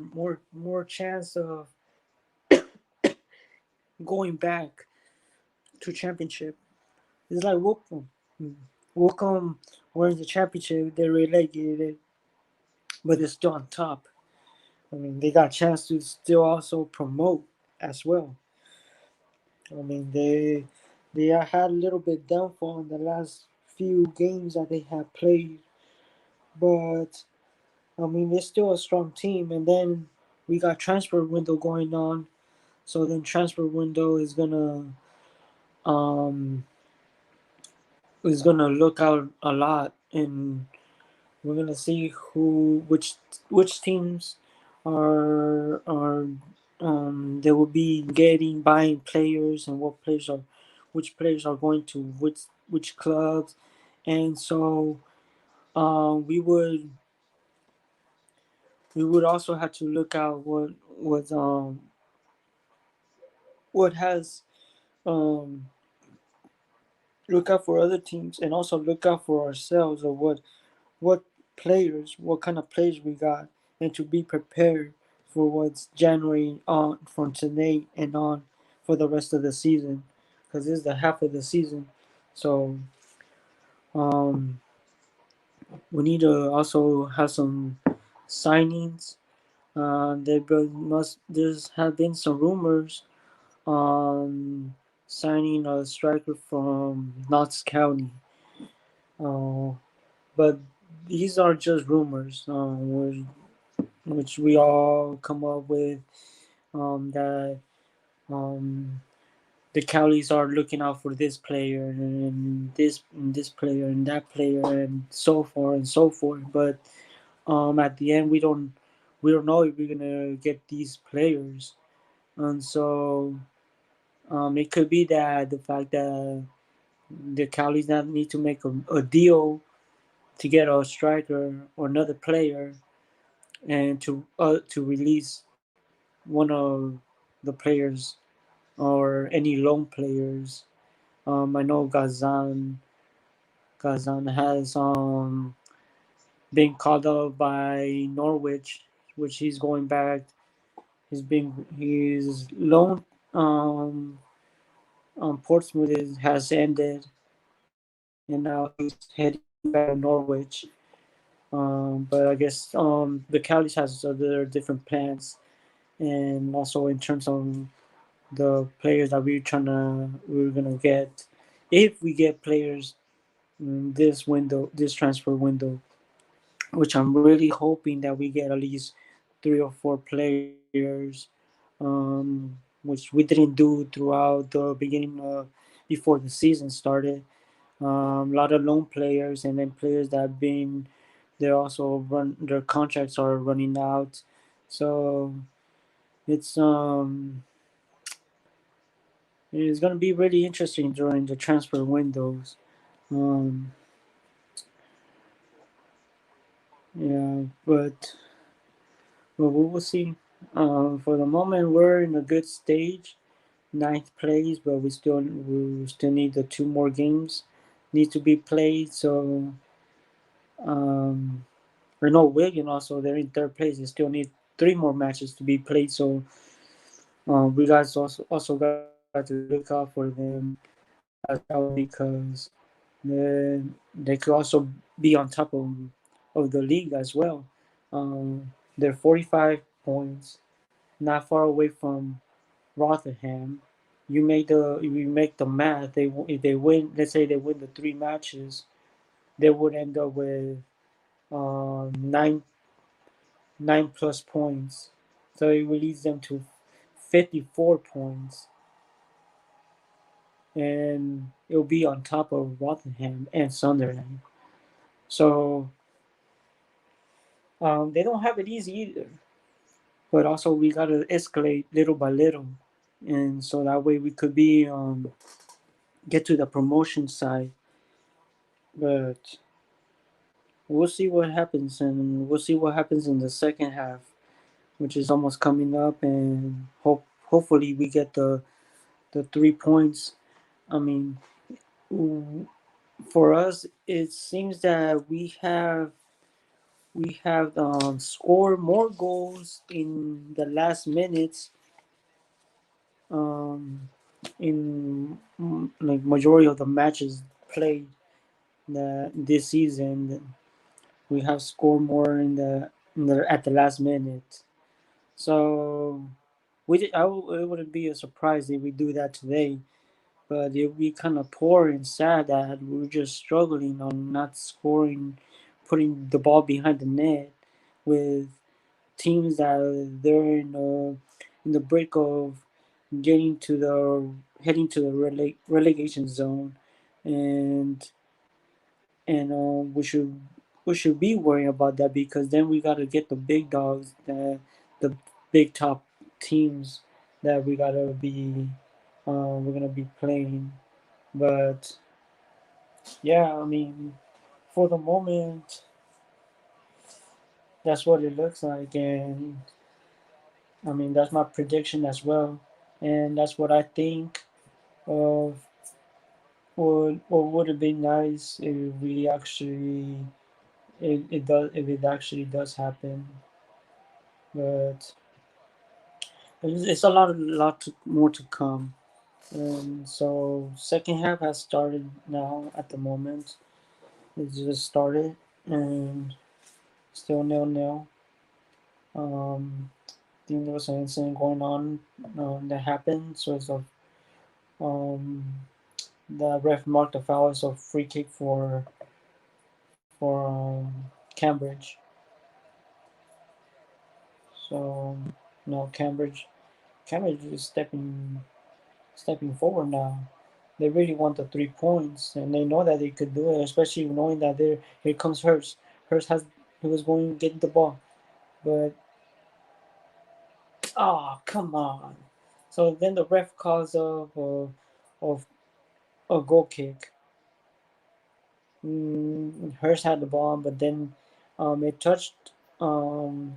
Speaker 1: chance of going back to championship. It's like Wocom were in the championship, they relegated, but they're still on top. I mean, they got a chance to still also promote as well. I mean, they had a little bit downfall in the last few games that they have played, but I mean, they're still a strong team. And then we got transfer window going on, so then transfer window um is gonna look out a lot, and we're gonna see which teams are they will be getting buying players, and which players are going to which clubs, and so we would also have to look out what has um look out for other teams, and also look out for ourselves of what what kind of players we got, and to be prepared for what's January on from today and on for the rest of the season, because this is the half of the season. So um, we need to also have some signings. There's have been some rumors on signing a striker from Notts County. Uh, but these are just rumors, which we all come up with, that um, the Cowleys are looking out for this player and this player and that player and so forth and so forth. But at the end, we don't know if we're gonna get these players, and so it could be that the fact that the Cowleys not need to make a deal to get a striker or another player, and to release one of
Speaker 2: the players or any loan players. I know Gazan has been called up by Norwich, which he's going back. His loan um, on Portsmouth has ended, and now he's heading back to Norwich. But I guess the Cowleys has other different plans, and also in terms of the players that we're gonna get, if we get players this transfer window, which I'm really hoping that we get at least 3 or 4 players, which we didn't do throughout the beginning before the season started. A lot of loan players and then players that have been they also run their contracts are running out, so it's um it's gonna be really interesting during the transfer windows. Um, yeah, but we will see. For the moment, we're in a good stage, ninth place, but we still need the 2 more games need to be played. So um, or no, Wigan also they're in third place. They still need 3 more matches to be played. So we guys also got to look out for them as well because they could also be on top of the league as well. They're 45 points, not far away from Rotherham. You make the math. If they win, let's say they win the 3 matches, they would end up with nine 9 plus points. So it will lead them to 54 points, and it'll be on top of Rotherham and Sunderland. So they don't have it easy either. But also we gotta escalate little by little, and so that way we could be get to the promotion side. But we'll see what happens, and we'll see what happens in the second half, which is almost coming up, and hopefully we get the 3 points. I mean, for us, it seems that we have scored more goals in the last minutes um, in like majority of the matches played this season. We have scored more at the last minute. So it wouldn't be a surprise if we do that today. But it would be kind of poor and sad that we're just struggling on not scoring, putting the ball behind the net with teams that they're in the break of getting to the heading to the relegation zone, and we should be worrying about that because then we got to get the big dogs, the big top teams that we're gonna be playing. But yeah, I mean, for the moment, that's what it looks like, and I mean that's my prediction as well, and that's what I think of what would have been nice if it actually does happen. But it's more to come. And so second half has started now at the moment. It just started and still 0-0. I think there was an incident going on that happened. So it's a um, the ref marked a foul as a free kick for Cambridge. So no, Cambridge is stepping forward now. They really want the 3 points, and they know that they could do it, especially knowing that here comes Hurst. Hurst he was going to get the ball, but come on. So then the ref calls of a goal kick. Hurst had the ball, but then it touched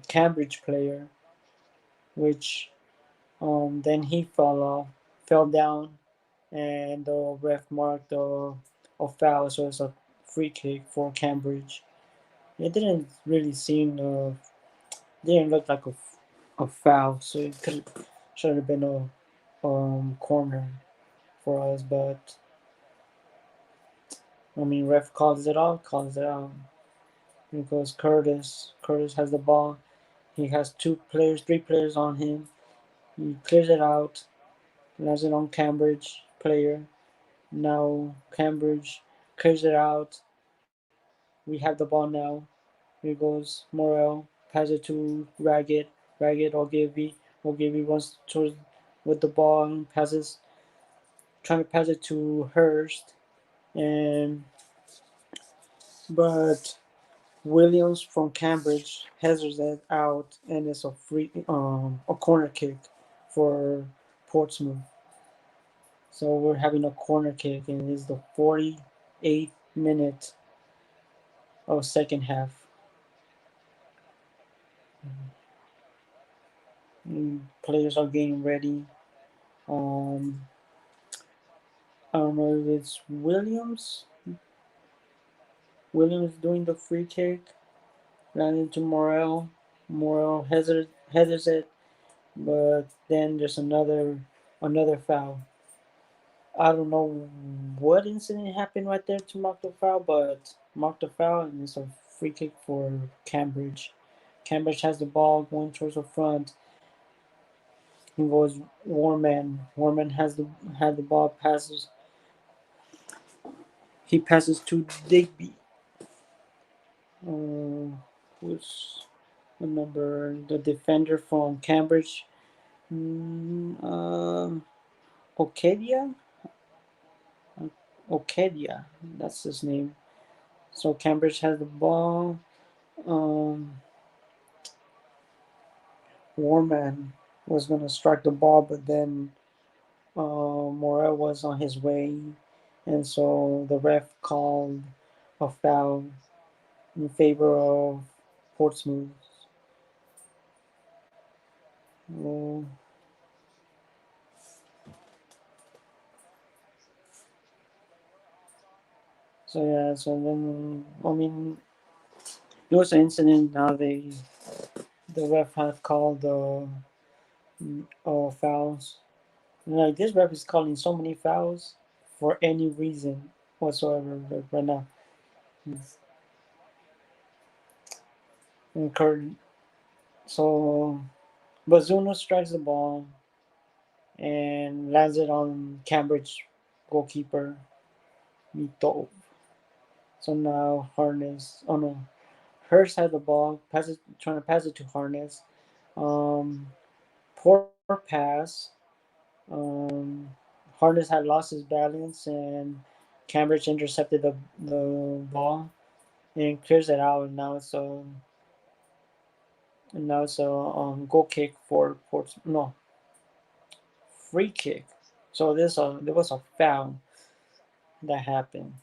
Speaker 2: Cambridge player, which Then he fell down, and the ref marked a foul, so it's a free kick for Cambridge. It didn't really seem, didn't look like a foul, so it could should have been a corner for us. But I mean, ref calls it out, calls it out. Because Curtis has the ball. He has two players, three players on him. He clears it out, lands it on Cambridge player. Now Cambridge clears it out. We have the ball now. Here goes Morel. Pass it to Ragged. Ragged Ogilvy. Ogilvy wants towards with the ball and passes, trying to pass it to Hurst. And but Williams from Cambridge hazards it out, and it's a corner kick for Portsmouth. So we're having a corner kick, and it's the 48th minute of second half. Players are getting ready. Um, I don't know if it's Williams doing the free kick, landing to Morel. Morel headers it, but then there's another foul. I don't know what incident happened right there to mark the foul, but mark the foul, and it's a free kick for Cambridge. Cambridge has the ball going towards the front. He goes Warman. Warman had the ball, passes. He passes to Digby. Who's the number? The defender from Cambridge. Mm, uh, Okedia. Okedia. That's his name. So Cambridge has the ball. Um, Warman was going to strike the ball, but then Morel was on his way, and so the ref called a foul in favor of Portsmouth. Uh, so yeah, so then I mean it was an incident. Now the ref had called fouls. Like this ref is calling so many fouls for any reason whatsoever right now. And so Bazuno strikes the ball and lands it on Cambridge goalkeeper Mito. So now Harness, oh no, Hurst had the ball, trying to pass it to Harness. Um, Poor pass. Um, Harness had lost his balance, and Cambridge intercepted the ball and clears it out. And now it's a goal kick for Ports. No, free kick. So there was a foul that happened.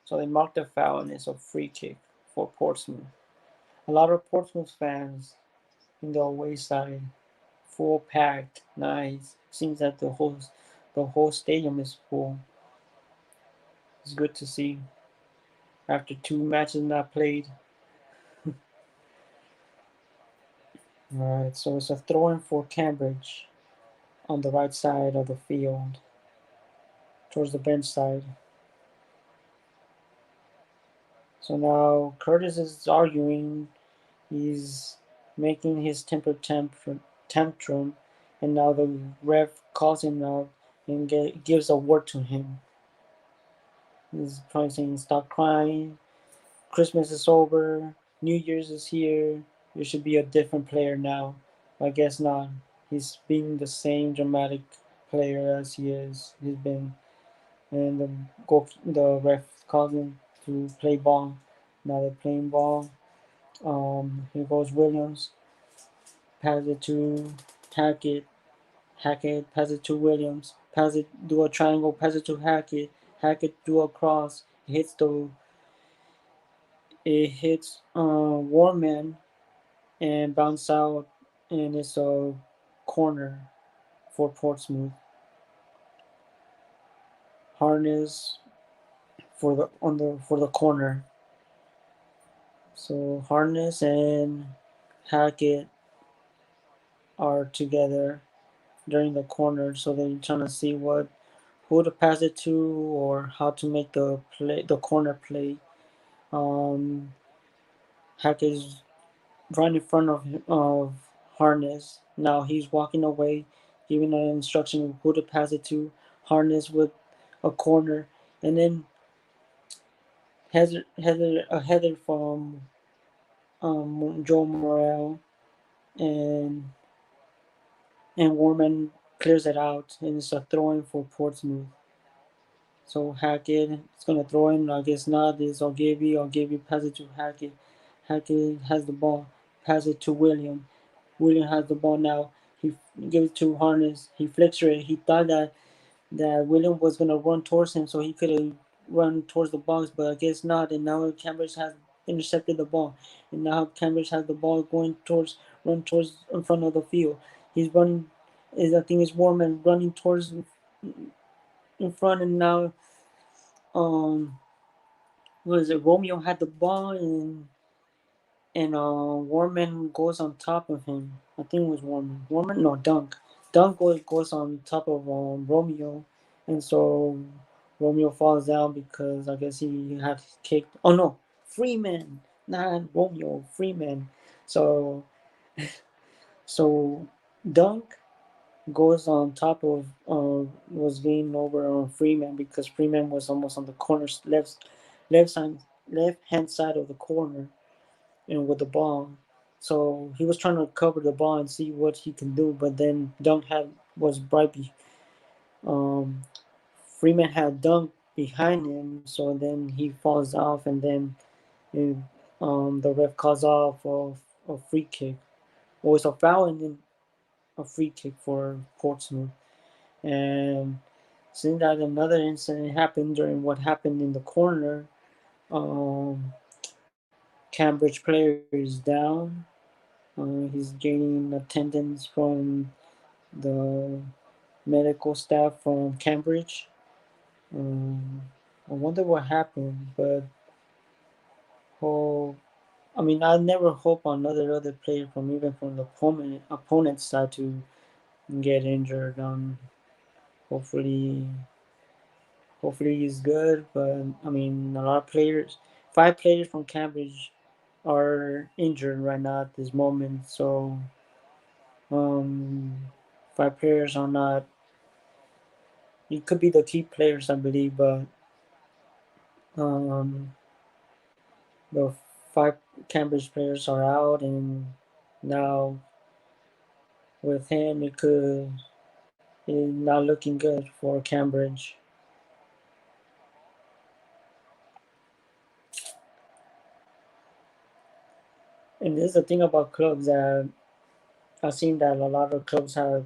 Speaker 2: So they marked the foul, and it's a free kick for Portsmouth. A lot of Portsmouth fans in the away side, full packed, nice. Seems that the whole stadium is full. It's good to see after two matches not played. Alright, so it's a throw in for Cambridge on the right side of the field, towards the bench side. So now Curtis is arguing. He's making his tantrum, and now the ref calls him out and gives a word to him. He's probably saying, "Stop crying. Christmas is over. New Year's is here. You should be a different player now." I guess not. He's being the same dramatic player as he's been, and the ref calls him to play ball. Now they're playing ball. Here goes Williams. Pass it to Hackett. Hackett pass it to Williams. Pass it, do a triangle. Pass it to Hackett. Hackett do a cross. It hits Warman and bounce out, and it's a corner. for Portsmouth. Harness for the corner. So Harness and Hackett are together during the corner, so they're trying to see what who to pass it to or how to make the corner play. Um, Hackett is right in front of Harness. Now he's walking away, giving an instruction of who to pass it to. Harness with a corner, and then a header from Joe Morel, and Warman clears it out, and it's a throw in for Portsmouth. So Hackett is gonna throw in. I guess not. Is I'll give you pass it to Hackett. Hackett has the ball. Pass it to William. William has the ball now. He gives it to Harness. He flicks it. He thought that William was gonna run towards him, so he could have run towards the box, but I guess not. And now Cambridge has intercepted the ball, and now Cambridge has the ball going towards run towards in front of the field. He's running. Is I think it's Warman running towards in front, and now um what is it? Romeo had the ball, and Warman goes on top of him. I think it was Warman. Warman, no, Dunk. Dunk goes on top of Romeo, and so Romeo falls down because I guess he had kicked. Oh no, Freeman, not Romeo. Freeman. So so Dunk goes on top of was getting over on Freeman because Freeman was almost on the corner left side left hand side of the corner and with the ball. So he was trying to cover the ball and see what he can do, but then Dunk had was right um, Freeman had Dunk behind him, so then he falls off, and then it, the ref calls off a free kick. Well, it's a foul and then a free kick for Portsmouth. And seeing that another incident happened during what happened in the corner, um, Cambridge player is down. He's gaining attendance from the medical staff from Cambridge. Um, I wonder what happened, but oh, I mean, I never hope another other player from even from the opponent's side to get injured. Hopefully, hopefully he's good. But I mean, a lot of players, 5 players from Cambridge are injured right now at this moment. So, um, 5 players are not. It could be the key players, I believe, but um, the 5 Cambridge players are out, and now with him, it's not looking good for Cambridge. And this is the thing about clubs that I've seen that a lot of clubs have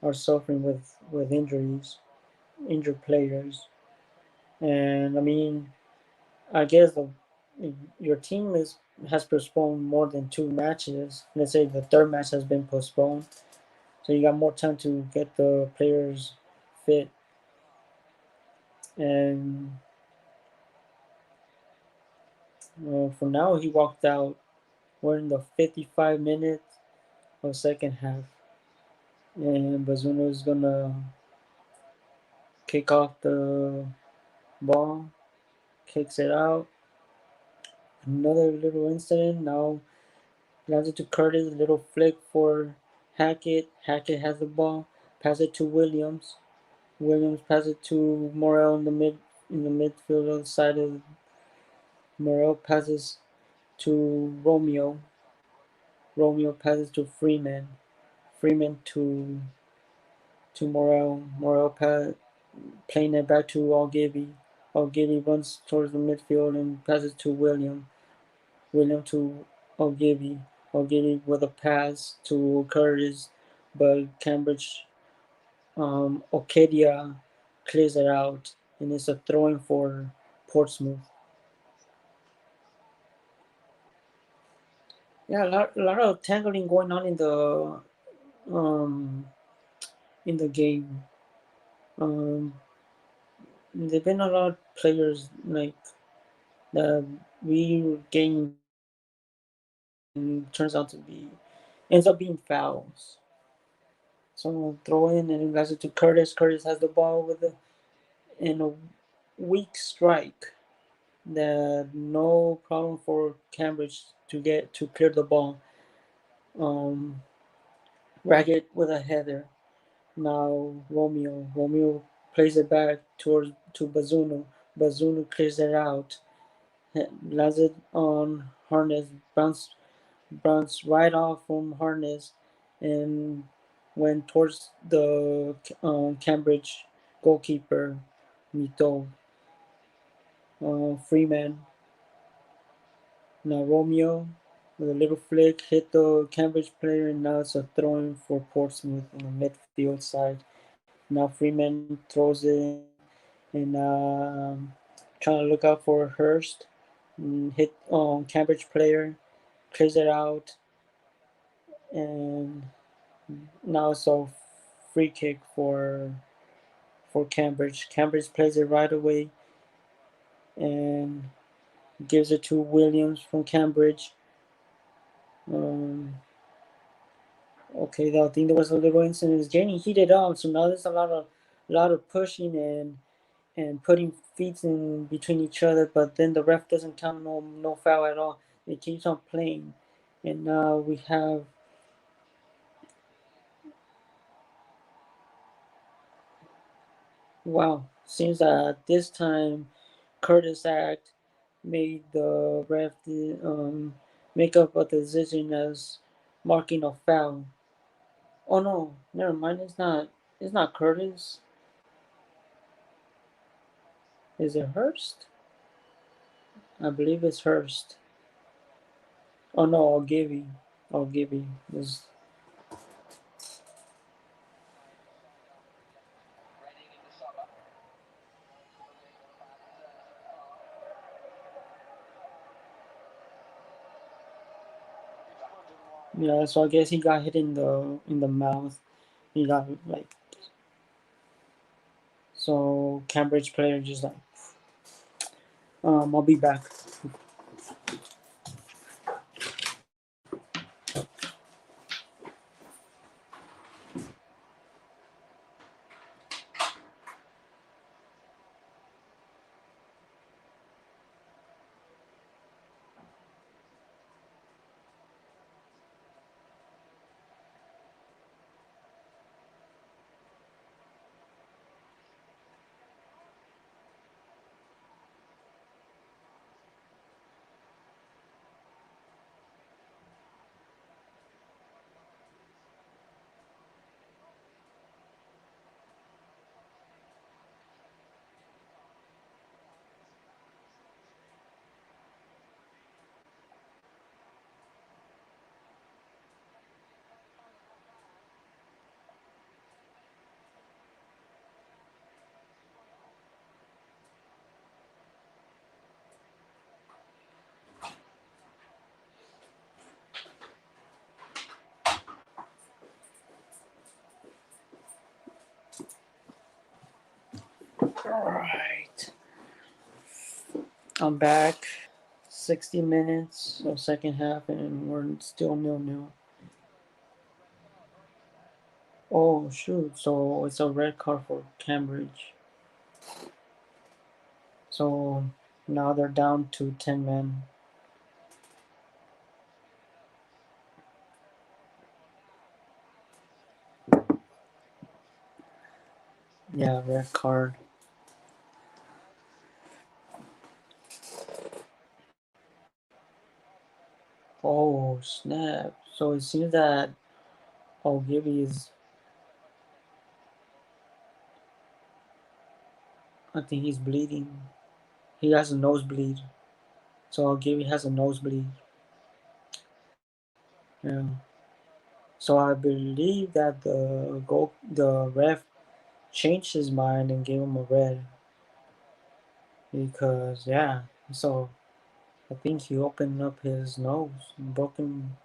Speaker 2: are suffering with injuries, injured players, and I mean, I guess if your team is has postponed more than 2 matches. Let's say the third match has been postponed, so you got more time to get the players fit. And for now, he walked out. We're in the 55 minutes of second half, and Bazuna is gonna kick off the ball, kicks it out. Another little incident. Now lands it to Curtis. A little flick for Hackett. Hackett has the ball. Pass it to Williams. Williams passes it to Morel in the midfield on the side of Morel passes to Romeo. Romeo passes to Freeman. Freeman to Morel. Morel playing it back to Algivi. Algivi runs towards the midfield and passes to William. William to Algivi. Algivi with a pass to Curtis, but Cambridge Okedia clears it out, and it's a throw-in for Portsmouth. Yeah, a lot of tangling going on in the um, in the game. Um, there've been a lot of players like that we getting fouls and turns out to be ends up being fouls. Someone throw in and it passes it to Curtis. Curtis has the ball with a in a weak strike. That no problem for Cambridge to get to clear the ball. Um, Ragged with a header. Now Romeo plays it back towards to Bazuno. Bazuno clears it out. Lands it on Harness. Bounce right off from Harness, and went towards the Cambridge goalkeeper Mito. Freeman. Now Romeo with a little flick hit the Cambridge player, and now it's a throw in for Portsmouth on the midfield side. Now Freeman throws it in, and trying to look out for Hurst. Hit Cambridge player, clears it out, and now it's a free kick for Cambridge. Cambridge plays it right away and gives it to Williams from Cambridge. Um, okay, I think there was a little incident. It's getting heated up, so now there's a lot of pushing and putting feet in between each other. But then the ref doesn't count no foul at all. It keeps on playing, and now we have wow. Seems that this time Curtis Act made the ref make up a decision as marking a foul. Oh no, never mind. It's not. It's not Curtis. Is it Hurst? I believe it's Hurst. Oh no, I'll give you. I'll give you. This, yeah, so I guess he got hit in the mouth. He got like so Cambridge player just like I'll be back. All right, I'm back. 60 minutes of second half, and we're still nil. Oh shoot! So it's a red card for Cambridge. So now they're down to 10 men. Yeah, red card. Oh snap! So it seems that Ogilvy is. I think he's bleeding. He has a nosebleed. So Ogilvy has a nosebleed. Yeah. So I believe that the ref changed his mind and gave him a red because yeah. So I think he opened up his nose and broken.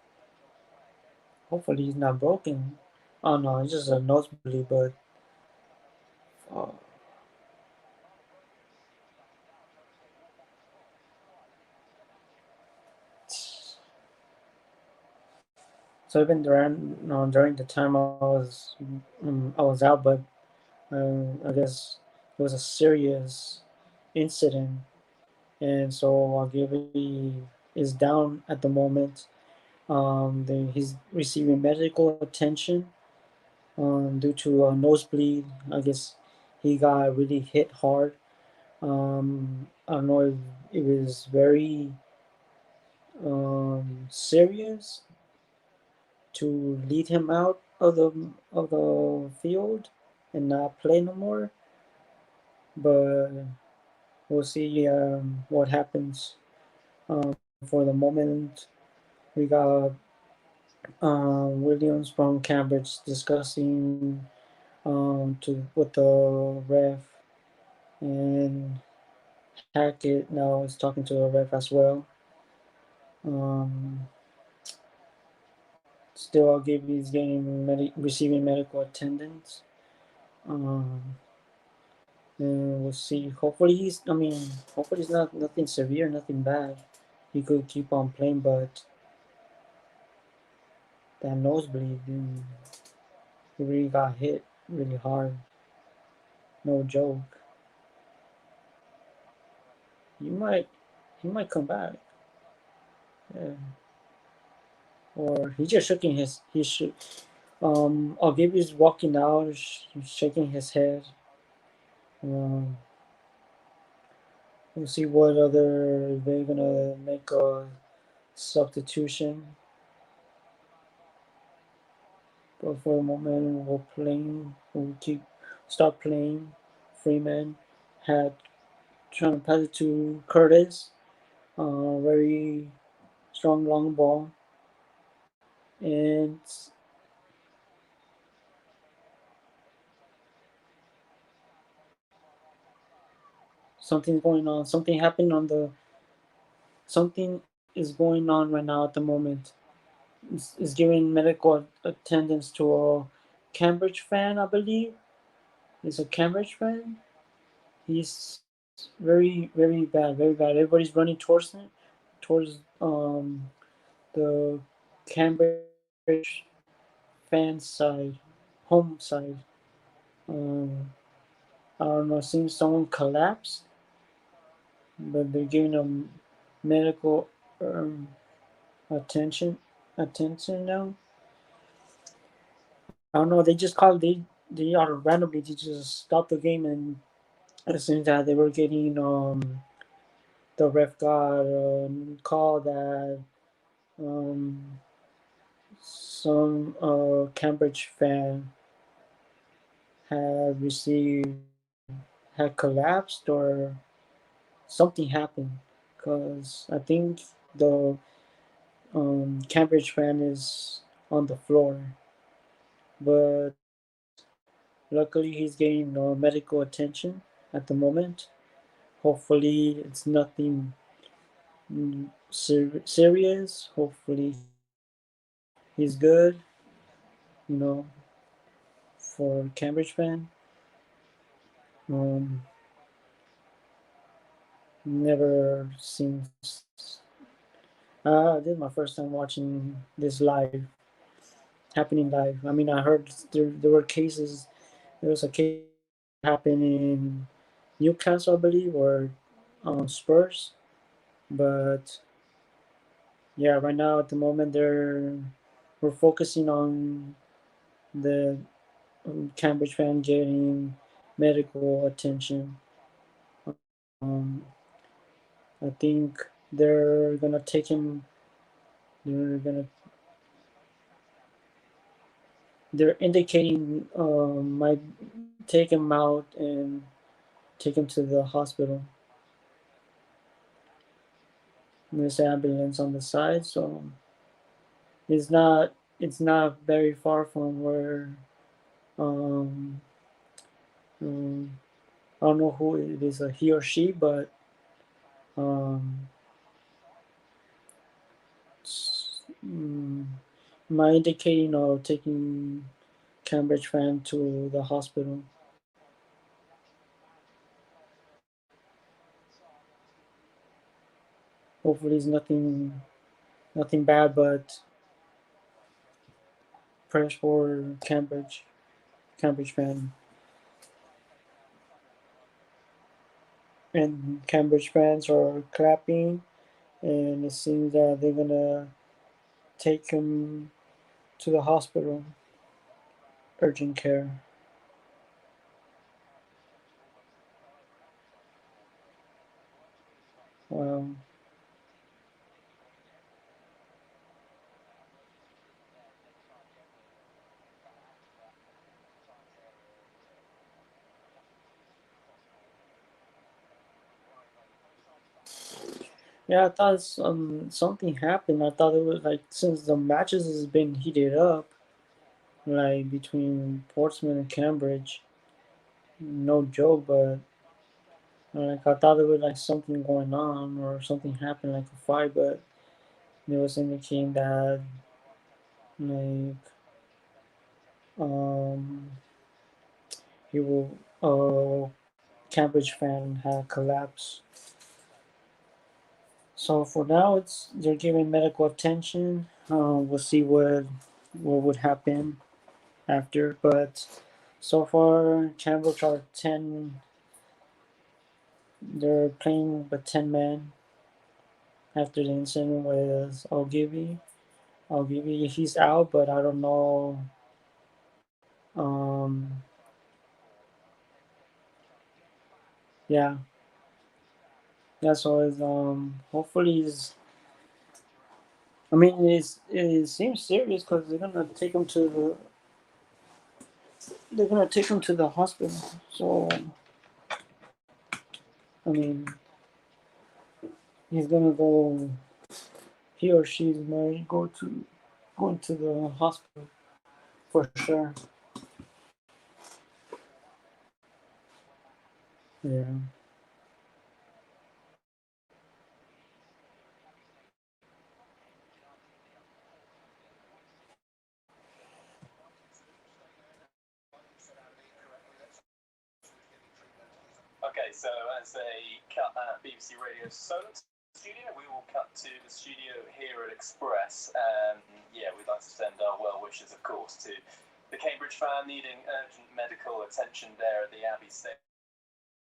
Speaker 2: Hopefully he's not broken. Oh no, it's just a nosebleed, but
Speaker 1: Uh,
Speaker 2: so even during the time I was out, but I guess it was a serious incident, and so Ogilvy is down at the moment. He's receiving medical attention due to a nosebleed. I guess he got really hit hard. I don't know if it was very serious to lead him out of the field and not play no more. But we'll see what happens. For the moment, we got Williams from Cambridge discussing to with the ref, and Hackett now is talking to the ref as well. Um, Still, Gibby's getting receiving medical attendance. Um, and we'll see. Hopefully, he's. I mean, hopefully, it's not nothing severe, nothing bad. He could keep on playing, but that nosebleed, he really got hit really hard. No joke. He might, he might come back. Yeah. Or he just shaking his. He should. Gibby's walking out, shaking his head. Um, we'll see what other they're gonna make a substitution. But for the moment, we're playing. We'll keep stop playing. Freeman had trying to pass it to Curtis. Very strong long ball, and something's going on. Something is going on right now at the moment. Is giving medical attendance to a Cambridge fan, I believe. He's a Cambridge fan. He's very, very bad, very bad. Everybody's running towards him, towards the Cambridge fan side, home side. Um, I don't know. It seems someone collapsed, but they're giving him medical um, attention. Attention now. I don't know. They just called. They are randomly. They just stopped the game, and as soon as that they were getting the ref got called that um some Cambridge fan had received had collapsed or something happened because I think the Cambridge fan is on the floor, but luckily he's getting medical attention at the moment. Hopefully it's nothing serious. Hopefully he's good, you know, for Cambridge fan. Um, Never since this is my first time watching this live, happening live. I mean, I heard there were cases. There was a case happened in Newcastle, I believe, or Spurs. But yeah, right now at the moment, we're focusing on the Cambridge fan getting medical attention. Um, I think they're gonna take him. They're gonna they're indicating might take him out and take him to the hospital. There's an ambulance on the side, so it's not very far from where um, um I don't know who it is, a he or she, but um, mm, my indicating of taking. Cambridge fan to the hospital. Hopefully, it's nothing bad, but prayers for Cambridge fan, and Cambridge fans are clapping, and it seems that they're gonna take him to the hospital, urgent care. Wow. Yeah, I thought something happened. I thought it was like since the matches has been heated up, like between Portsmouth and Cambridge, no joke. But like I thought there was like something going on or something happened, like a fight. But it was indicating that like um he will Cambridge fan had collapsed. So for now, it's they're giving medical attention. We'll see what would happen after. But so far, Cambridge are 10. They're playing with 10 men after the incident with Ogilvy. Ogilvy, he's out, but I don't know. Um, yeah, that's always. Hopefully, he's. I mean, it seems serious because they're gonna take him to the hospital. So I mean, he's gonna go. He or she might going to the hospital for sure. Yeah.
Speaker 3: Okay, so as a cut at BBC Radio Solent studio, we will cut to the studio here at Express. Yeah, we'd like to send our well wishes, of course, to the Cambridge fan needing urgent medical attention there at the Abbey Station.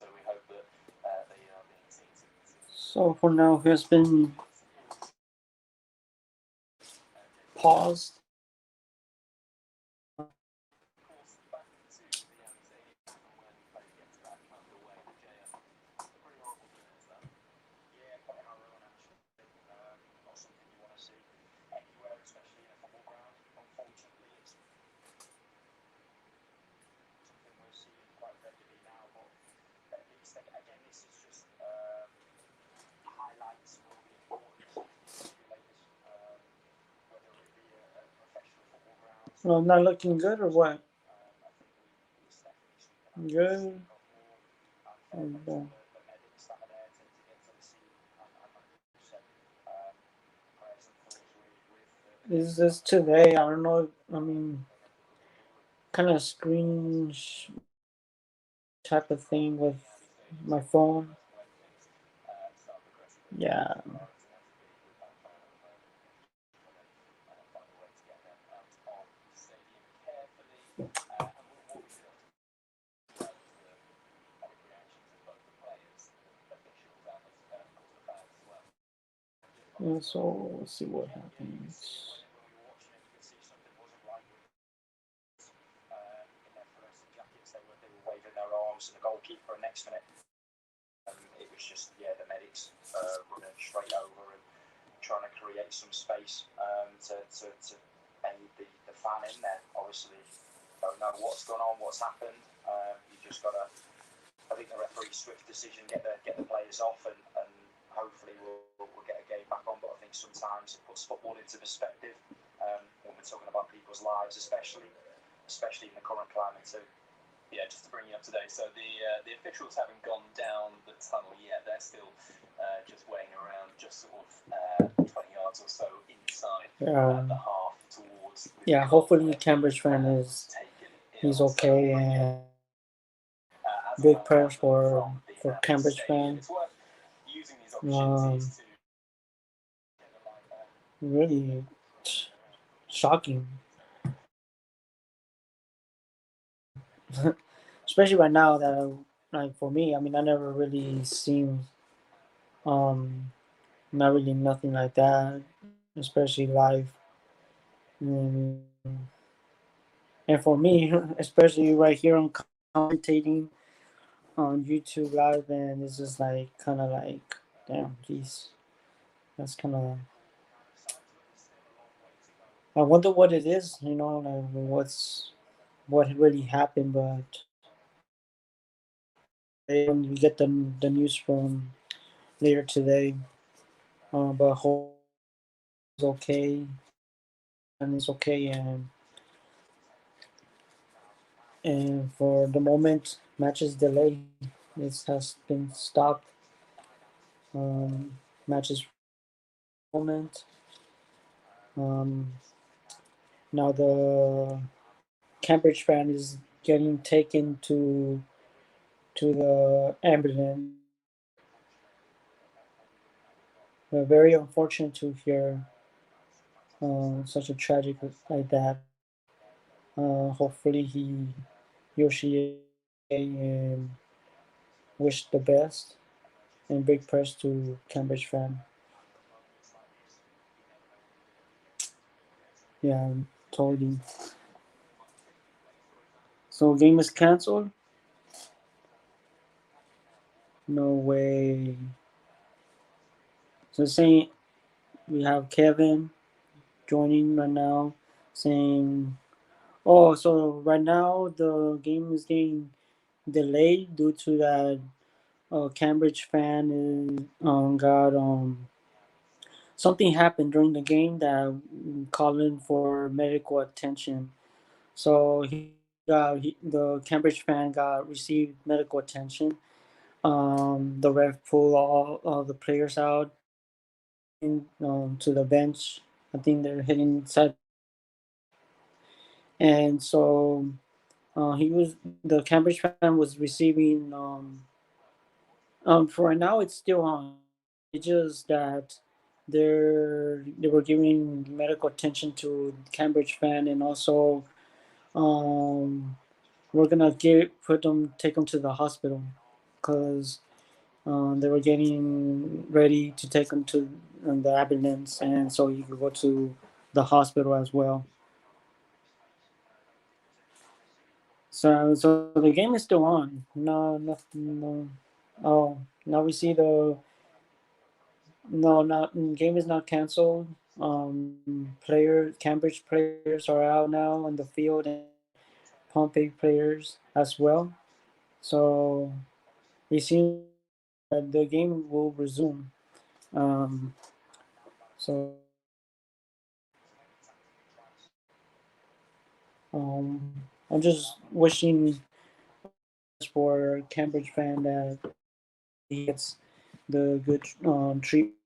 Speaker 3: So we hope that they are being seen to.
Speaker 2: So for now, he has been paused. Well, not looking good or what? Good. And, is this today? I don't know. I mean, kind of screen type of thing with my phone. Yeah. And so let's see what happens.
Speaker 3: They were waving their arms, and the goalkeeper next to it. It was just the medics running straight over and trying to create some space to aid the fan in there. Obviously, don't know what's gone on, what's happened. You just got to. I think the referee's swift decision get the players off and hopefully we'll get a game back on. But I think sometimes it puts football into perspective when we're talking about people's lives, especially in the current climate too. Yeah, just to bring you up to date. So the officials haven't gone down the tunnel yet. They're still just waiting around, just sort of 20 yards or so inside
Speaker 2: Yeah.
Speaker 3: the half towards.
Speaker 2: Yeah. Hopefully, Cambridge fan is he's okay, and big prayers for Cambridge fan. Um, really shocking, especially right now that like for me. I mean, I never really seen um not really nothing like that, especially live. And, and for me, especially right here on commentating on YouTube live, and it's just like kind of like, damn, jeez, that's kind of. I wonder what it is, like what really happened, but we get the news from later today. But hopefully he's okay, and it's okay, and for the moment, matches delay. It has been stopped. Matches moment. Um, Now the Cambridge fan is getting taken to the ambulance. Very unfortunate to hear such a tragic like that. Hopefully he or she is okay, and wish the best. And big press to Cambridge fan. Yeah, totally. So game is canceled. No way. So saying we have Kevin joining right now, saying, "Oh, so right now the game is getting delayed due to that Cambridge fan is got something happened during the game that calling for medical attention. So the Cambridge fan got received medical attention. The ref pulled all the players out to the bench. I think they're heading inside, and so the Cambridge fan was receiving. For right now, it's still on. It's just that they were giving medical attention to Cambridge fan, and also um, we're gonna take them to the hospital because they were getting ready to take him to the ambulance, and so he could go to the hospital as well. So the game is still on. No, nothing. No. Oh, now we see the no, not game is not canceled. Cambridge players are out now on the field, and Pompey players as well. So it seems that the game will resume. Um, so I'm just wishing for Cambridge fan that he gets the good treatment.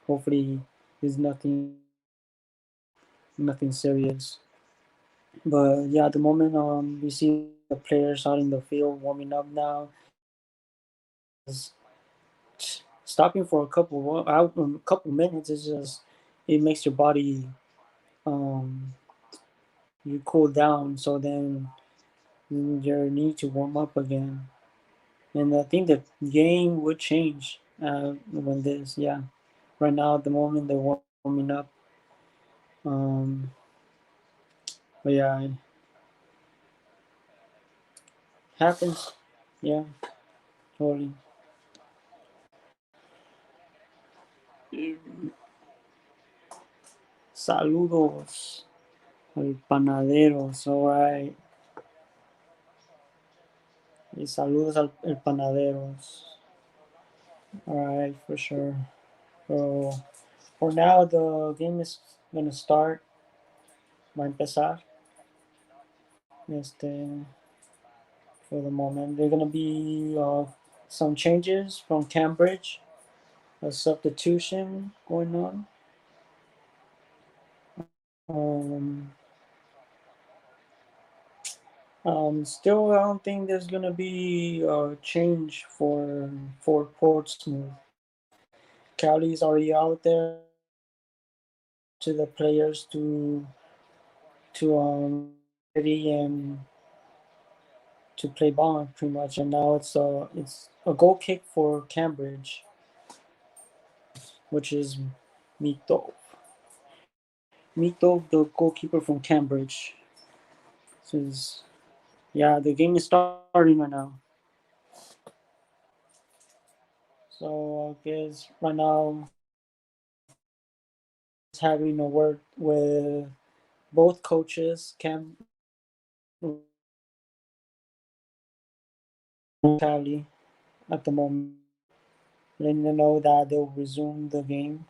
Speaker 2: Hopefully, is nothing serious. But yeah, at the moment, we see the players out in the field warming up now. Is stopping for a couple minutes is just it makes your body um you cool down. So then you need to warm up again. And I think the game would change when this, yeah. Right now, at the moment, they're warming up. Um, but yeah, it happens. Yeah, totally. Saludos al panaderos, alright. Y saludos al panaderos. Alright, for sure. So, for now, the game is gonna start. Va a empezar. Este, for the moment. There are gonna be some changes from Cambridge, a substitution going on. Um, Still, I don't think there's gonna be a change for Portsmouth. Cowley's already out there. It's up to the players to get ready and to play ball pretty much. And now it's a goal kick for Cambridge, which is Mitov. Mitov, the goalkeeper from Cambridge. This is yeah, the game is starting right now. So I guess right now is having a word with both coaches, Cali, at the moment, letting them know that they'll resume the game.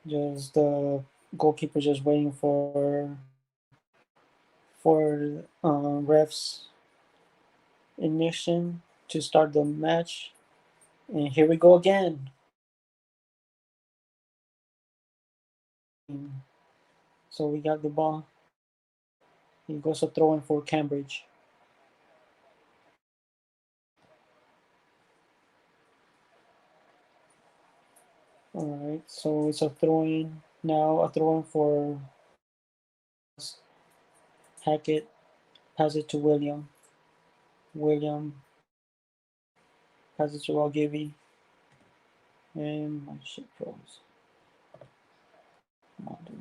Speaker 2: Just the goalkeeper just waiting for refs ignition to start the match. And here we go again. So we got the ball. He goes a throw in for Cambridge. All right, so it's a throw in now. A throw in for Hackett. Pass it to William. William pass it to Algivi. And my shit froze. Come on, dude.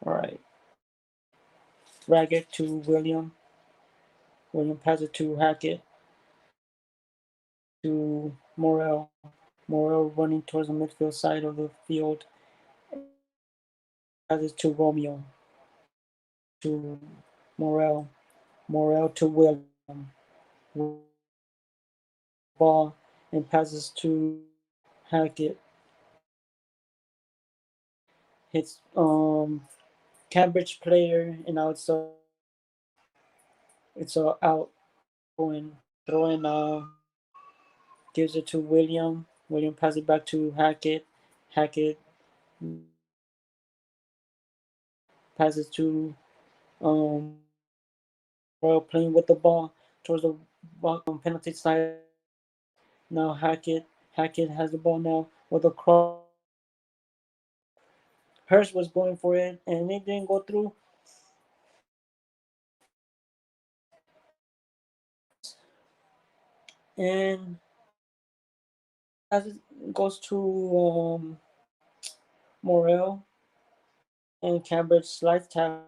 Speaker 2: All right. Raggett to William. William pass it to Hackett. To Morel. Morel running towards the midfield side of the field. Pass it to Romeo. To Morel. Morel to William. Ball and passes to Hackett. Hits Cambridge player and now it's a out throwing gives it to William. William passes it back to Hackett. Hackett passes to Royal playing with the ball towards the penalty side. Now Hackett has the ball now with a cross. Hurst was going for it and it didn't go through. And as it goes to Morel and Cambridge slides tackles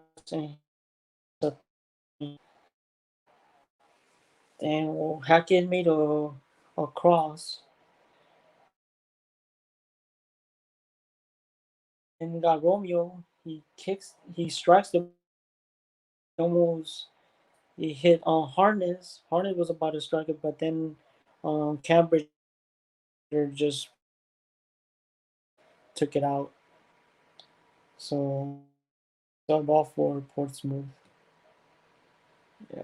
Speaker 2: and Hackett made a cross and got Romeo. He strikes the almost he hit on Harness. Harness was about to strike it, but then Cambridge just took it out. So sub off for Portsmouth. Yeah,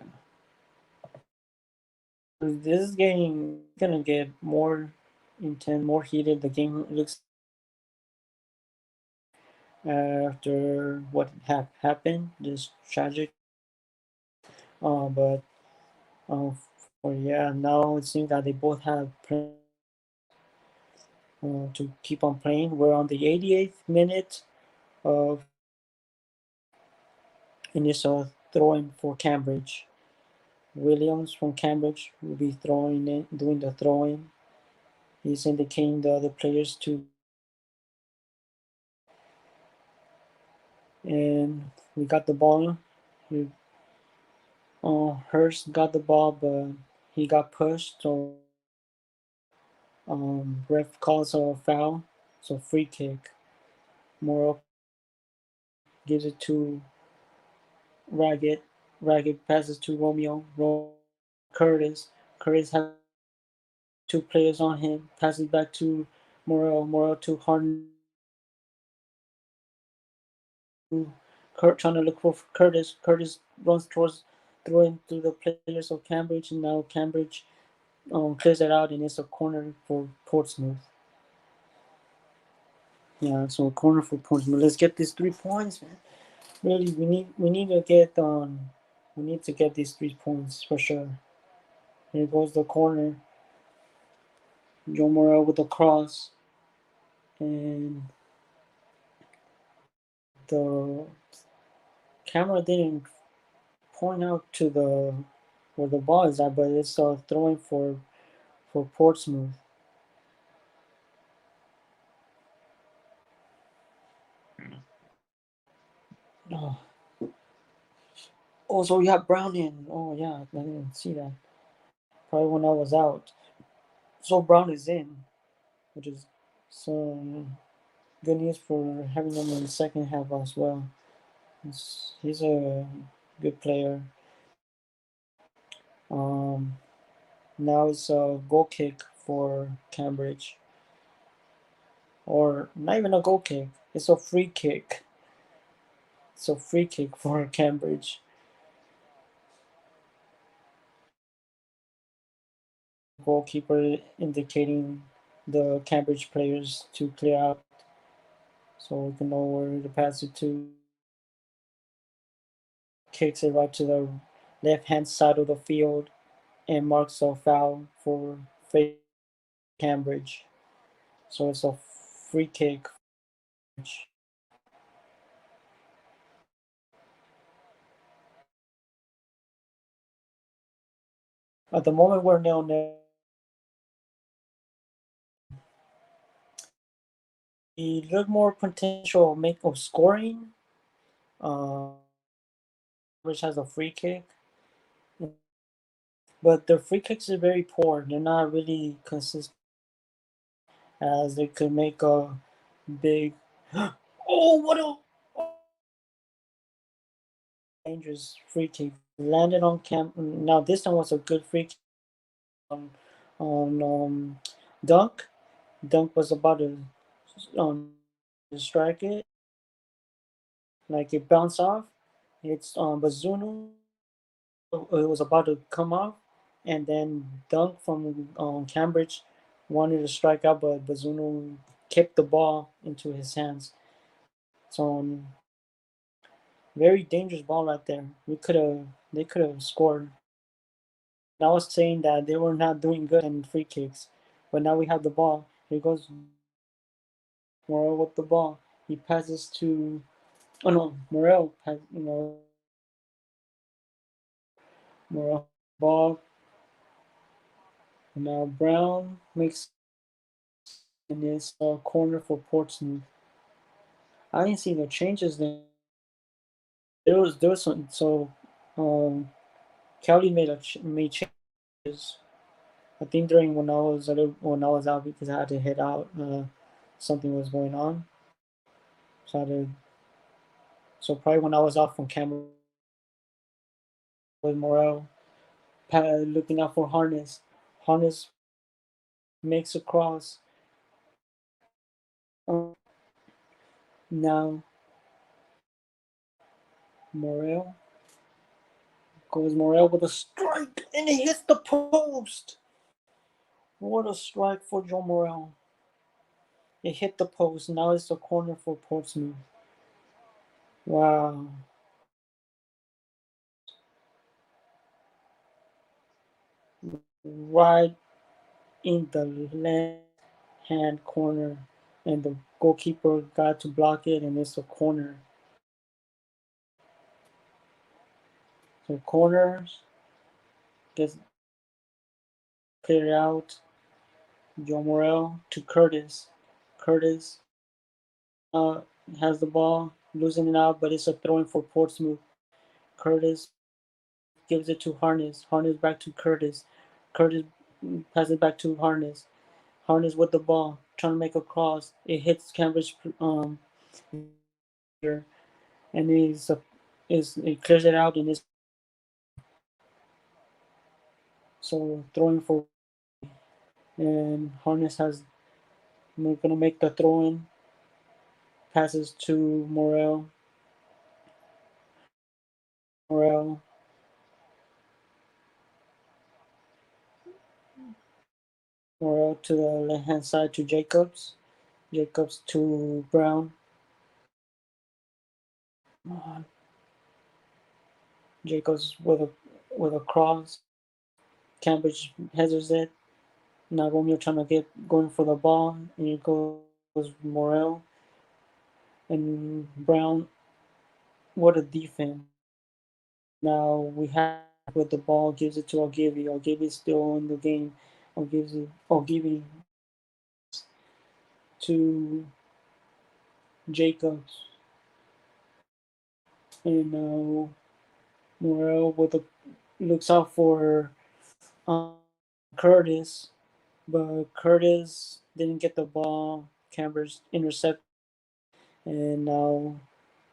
Speaker 2: this game is gonna get more intense, more heated. The game looks after what happened, this tragic. But for yeah, now it seems that they both have to keep on playing. We're on the 88th minute of initial throwing for Cambridge. Williams from Cambridge will be throwing it, doing the throwing. He's indicating the other players to, and we got the ball. Hurst got the ball, but he got pushed. So ref calls a foul. So free kick. Morrow gives it to Raggett. Raggett passes to Romeo. Curtis. Curtis has two players on him. Passes back to Morel. Morel to Harden. Kurt trying to look for Curtis. Curtis runs towards throwing through the players of Cambridge, and now Cambridge clears it out, and it's a corner for Portsmouth. Yeah, so corner for Portsmouth. Let's get these 3 points, man. Really, we need to get we need to get these 3 points for sure. Here goes the corner. Joe Morel with the cross, and the camera didn't point out to the where the ball is at, but it's throwing for Portsmouth. Oh, oh, so you have Brown in. Oh yeah, I didn't see that. Probably when I was out. So Brown is in, which is some good news for having him in the second half as well. He's a good player. Um, Now it's a goal kick for Cambridge, or not even a goal kick. It's a free kick. It's a free kick for Cambridge. Goalkeeper indicating the Cambridge players to clear out, so we can know where to pass it to. Kicks it right to the left hand side of the field and marks a foul for Cambridge. So it's a free kick. At the moment, we're 0-0. We look more potential make of scoring. Which has a free kick, but their free kicks are very poor. They're not really consistent, as they could make a big. Oh, what a dangerous free kick! Landed on Camp. Now this one was a good free kick on Dunk. Dunk was about to strike it, like it bounced off. It's Bazunu. It was about to come off, and then Dunk from Cambridge wanted to strike out, but Bazunu kicked the ball into his hands. So very dangerous ball right there. They could have scored. And I was saying that they were not doing good in free kicks, but now we have the ball. Here goes Morel with the ball. He passes to no, Morel has Morel ball. Now Brown makes in this corner for Portsmouth. I didn't see no changes there. There was some um Kelly made changes. I think during when I was out because I had to head out. Something was going on, so I had to, so probably when I was off from camera with Morel, looking out for Harness. Harness makes a cross. Now Morel Morel with a strike and it hits the post. What a strike for Joe Morel. It hit the post. Now it's the corner for Portsmouth. Wow. Right in the left hand corner. And the goalkeeper got to block it, and it's a corner. So corners gets cleared out. Joe Morel to Curtis. Curtis uh, has the ball, losing it out, but it's a throw in for Portsmouth. Curtis gives it to Harness. Harness back to Curtis. Curtis passes it back to Harness. Harness with the ball, trying to make a cross. It hits Cambridge and is it clears it out and is so throwing for, and Harness has we're gonna make the throw in. Passes to Morel. Morel. Morel to the left hand side to Jacobs. Jacobs to Brown. Uh, Jacobs with a cross. Cambridge headers it. Now Romeo trying to get going for the ball, and it goes Morel and Brown. What a defense! And now we have with the ball, gives it to Ogilvy. Ogilvy's still in the game. Ogilvy gives a pass to Jacobs, and now Morel with a looks out for Curtis, but Curtis didn't get the ball. Cambridge intercepted, and now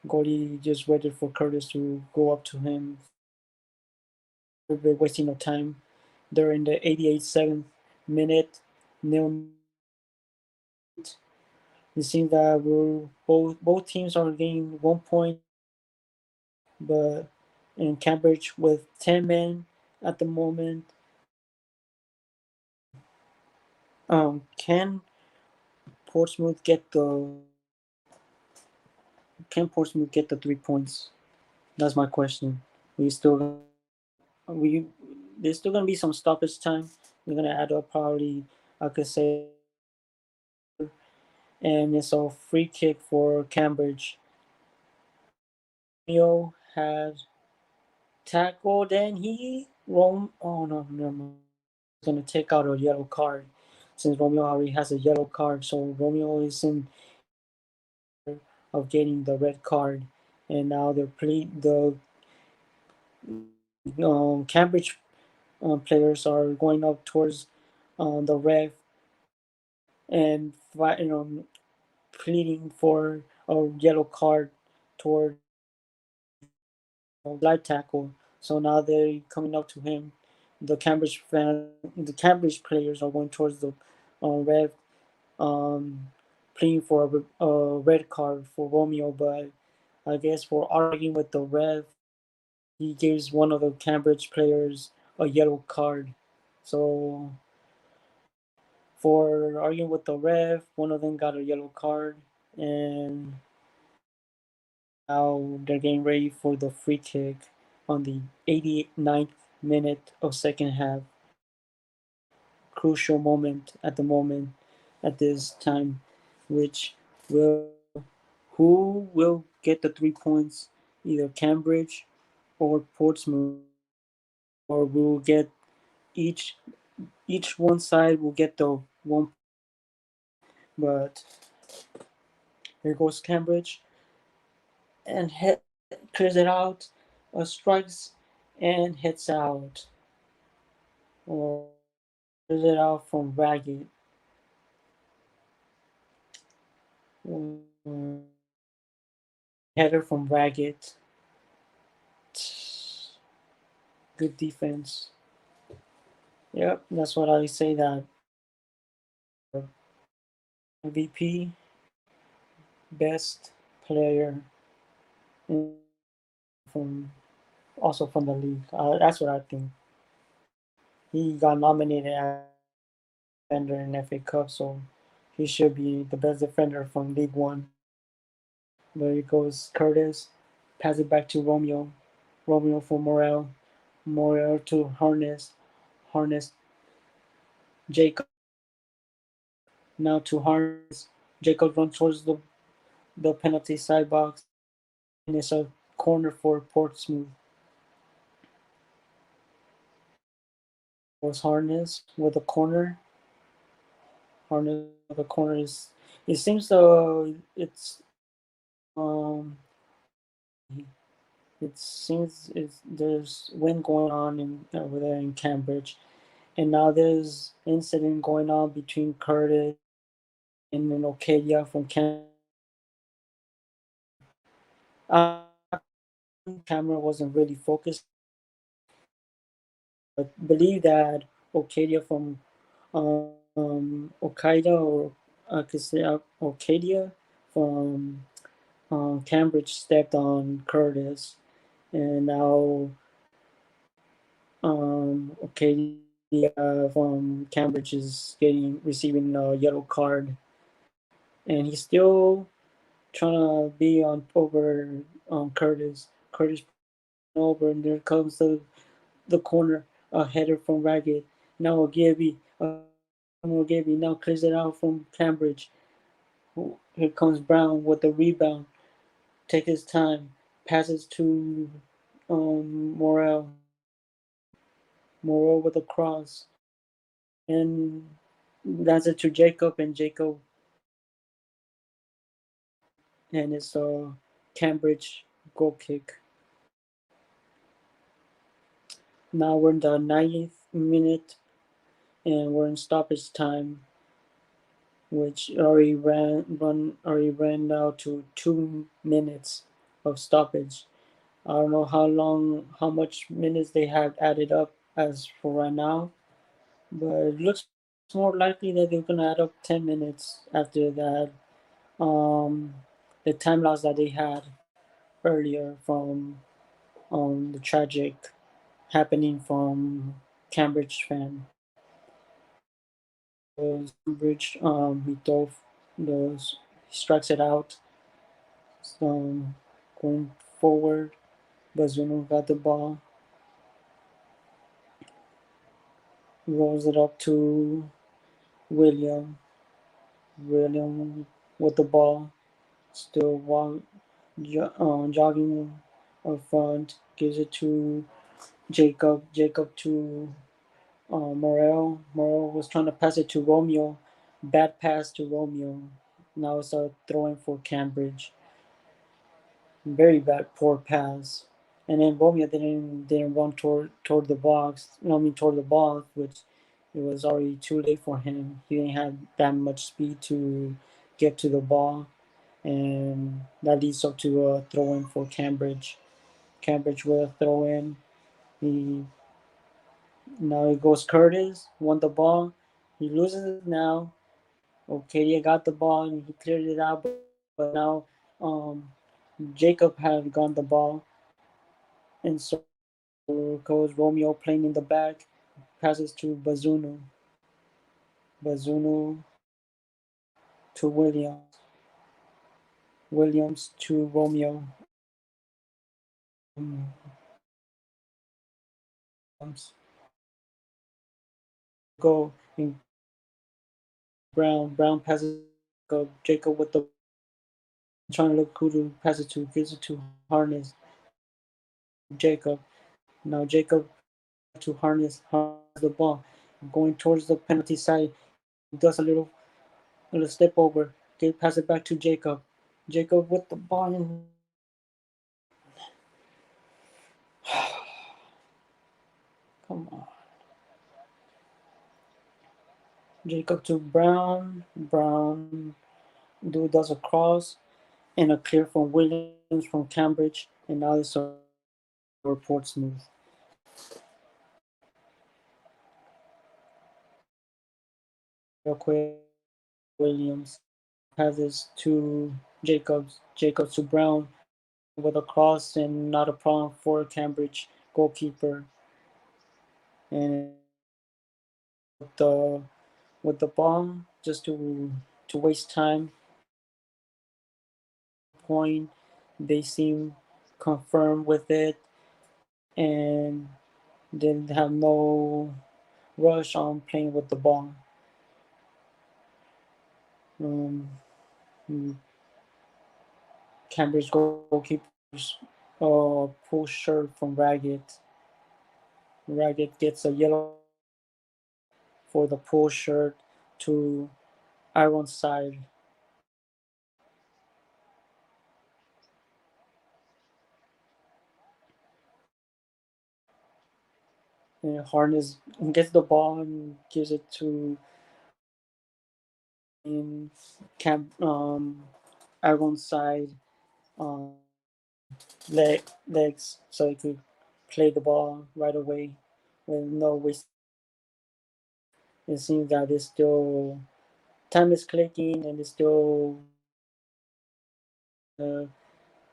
Speaker 2: goalie just waited for Curtis to go up to him. We're wasting no time. They're in the 88th, 7th minute, nil nil. It seems that we're both teams are gaining 1 point, but in Cambridge with 10 men at the moment. Can Portsmouth get the can Portsmouth get the 3 points? That's my question. We still we there's still gonna be some stoppage time. We're gonna add up probably I could say and it's a free kick for Cambridge. Romeo had tackled and he oh no, never mind. He's gonna take out a yellow card since Romeo already has a yellow card, so Romeo is in danger of getting the red card, and now the Cambridge players are going up towards the ref and pleading for a yellow card toward light tackle. So now they're coming up to him. The Cambridge players are going towards the ref, um, pleading for a red card for Romeo. But I guess for arguing with the ref, he gives one of the Cambridge players a yellow card. So for arguing with the ref, one of them got a yellow card, and now they're getting ready for the free kick on the 89th minute of second half. Crucial moment at the moment at this time, which will who will get the 3 points, either Cambridge or Portsmouth, or we'll get each one side will get the one. But here goes Cambridge and clears it out, strikes and hits out, or clears it out from Ragged. Um, Header from Ragged. Good defense. Yep, that's what I say that MVP, best player from also from the league. That's what I think. He got nominated as defender in FA Cup, so he should be the best defender from League One. There goes Curtis, pass it back to Romeo. Romeo for Morel. Morel to Harness. Harness. Jacob now to Harness. Jacob runs towards the penalty side box, and it's a corner for Portsmouth. Was Harness with a corner. Harness with a corner is. It seems it's it seems there's wind going on in over there in Cambridge, and now there's incident going on between Curtis and then Ocadia from Cambridge. Uh, Camera wasn't really focused. I believe that Ocadia from Okaida or I could say Ocadia from Cambridge stepped on Curtis, and now Ocadia from Cambridge is getting receiving a yellow card. and he's still trying to be on over Curtis. Curtis pushing over, and there comes the corner, a header from Ragged. Now Gibby, a header from Gibby. Now clears it out from Cambridge. Here comes Brown with the rebound. Take his time. Passes to Morel. Morel with a cross. And that's it to Jacob. And Jacob and it's a Cambridge goal kick. Now we're in the 90th minute and we're in stoppage time, which already ran out to 2 minutes of stoppage. I don't know how much minutes they have added up as for right now, but it looks more likely that they're gonna add up 10 minutes after that. Um, the time loss that they had earlier from the tragic happening from Cambridge fan. So Cambridge, he dove, the, he strikes it out. So going forward, Bazuno got the ball, rolls it up to William. William with the ball, still jogging up front, gives it to Jacob. Jacob to Morel. Morel was trying to pass it to Romeo. Bad pass to Romeo. Now it's a throwing for Cambridge. Very bad, poor pass. And then Romeo didn't run toward the box. No, I mean toward the ball, which it was already too late for him. He didn't have that much speed to get to the ball, and that leads up to a throw in for Cambridge. Cambridge with a throw in. He Now it goes Curtis, won the ball. He loses it now. Okay, he got the ball and he cleared it out, but now um, Jacob had got the ball. And so goes Romeo playing in the back, passes to Bazuno. Bazuno to Williams. Williams to Romeo. Williams. Go and Brown. Brown passes Jacob. Jacob with the trying to look who to pass it to. Gives it to Harness. To Jacob. Now Jacob to Harness. Harness has the ball. Going towards the penalty side. He does a little step over. Okay, pass it back to Jacob. Jacob with the ball in his hand. Come on. Jacob to Brown. Brown does a cross and a clear from Williams from Cambridge. And now it's a goal for Portsmouth. Real quick, Williams passes to Jacobs. Jacobs to Brown. Brown with a cross and not a problem for Cambridge goalkeeper. And Portsmouth with the ball just to waste time. Point. They seem confirmed with it and didn't have no rush on playing with the ball. Um, Cambridge goalkeepers pull shirt from Ragged. Ragged gets a yellow card for the pull shirt to Ironside. And Harness gets the ball and gives it to in Camp Ironside legs so he could play the ball right away with no waste. It seems that it's still time is clicking and it's still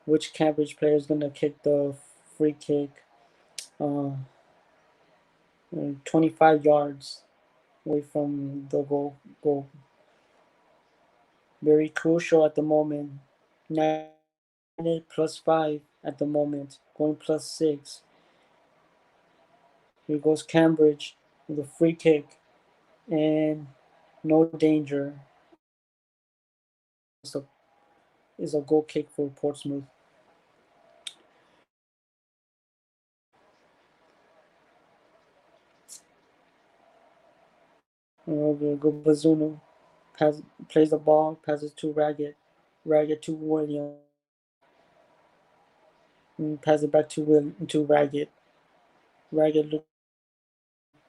Speaker 2: which Cambridge player is gonna kick the free kick. Uh, 25 yards away from the goal. very crucial at the moment. 9 minute plus 5 at the moment, going plus 6. Here goes Cambridge with a free kick and no danger. Is a goal kick for Portsmouth. We'll go Bazuno. Plays the ball, passes to Raggett. Raggett to Williams. Pass it back to Raggett. Raggett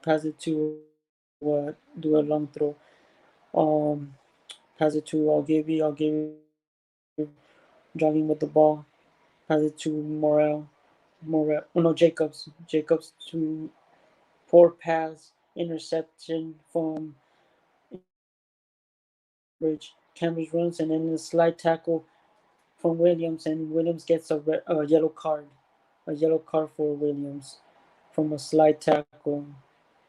Speaker 2: pass it to do a long throw. Um, pass it to I'll give you jogging with the ball. Pass it to Morel. Morel. Oh no, Jacobs. Jacobs to poor pass interception from Cambridge. Cambridge runs and then a slide tackle from Williams, and Williams gets a yellow card. A yellow card for Williams from a slide tackle,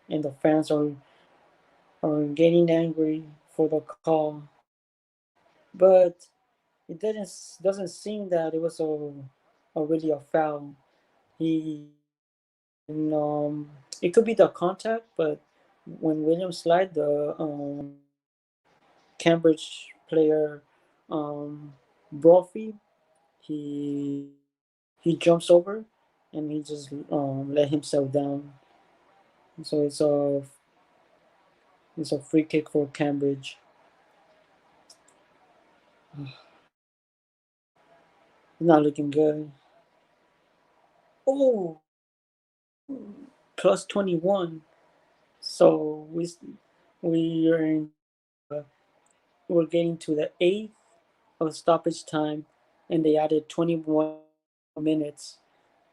Speaker 2: and the fans are getting angry for the call. But it doesn't seem that it was a really a foul. He it could be the contact, but when Williams slide, the Cambridge player Brophy, he he jumps over and he just let himself down. So it's a free kick for Cambridge. Not looking good. Oh, plus 21. So we are in we're getting to the eighth of stoppage time, and they added 21 minutes.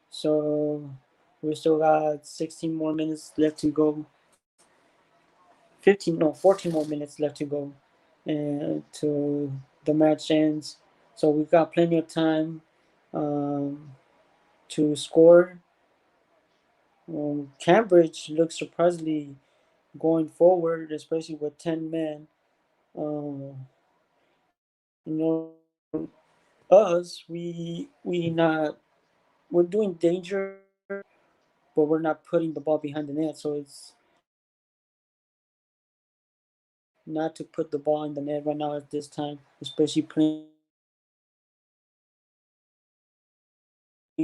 Speaker 2: So we still got 16 more minutes left to go. 14 more minutes left to go, and to the match ends. So we've got plenty of time um, to score. Cambridge looks surprisingly going forward, especially with 10 men. Um, you know, us, we not we're doing danger, but we're not putting the ball behind the net. So it's not to put the ball in the net right now at this time, especially playing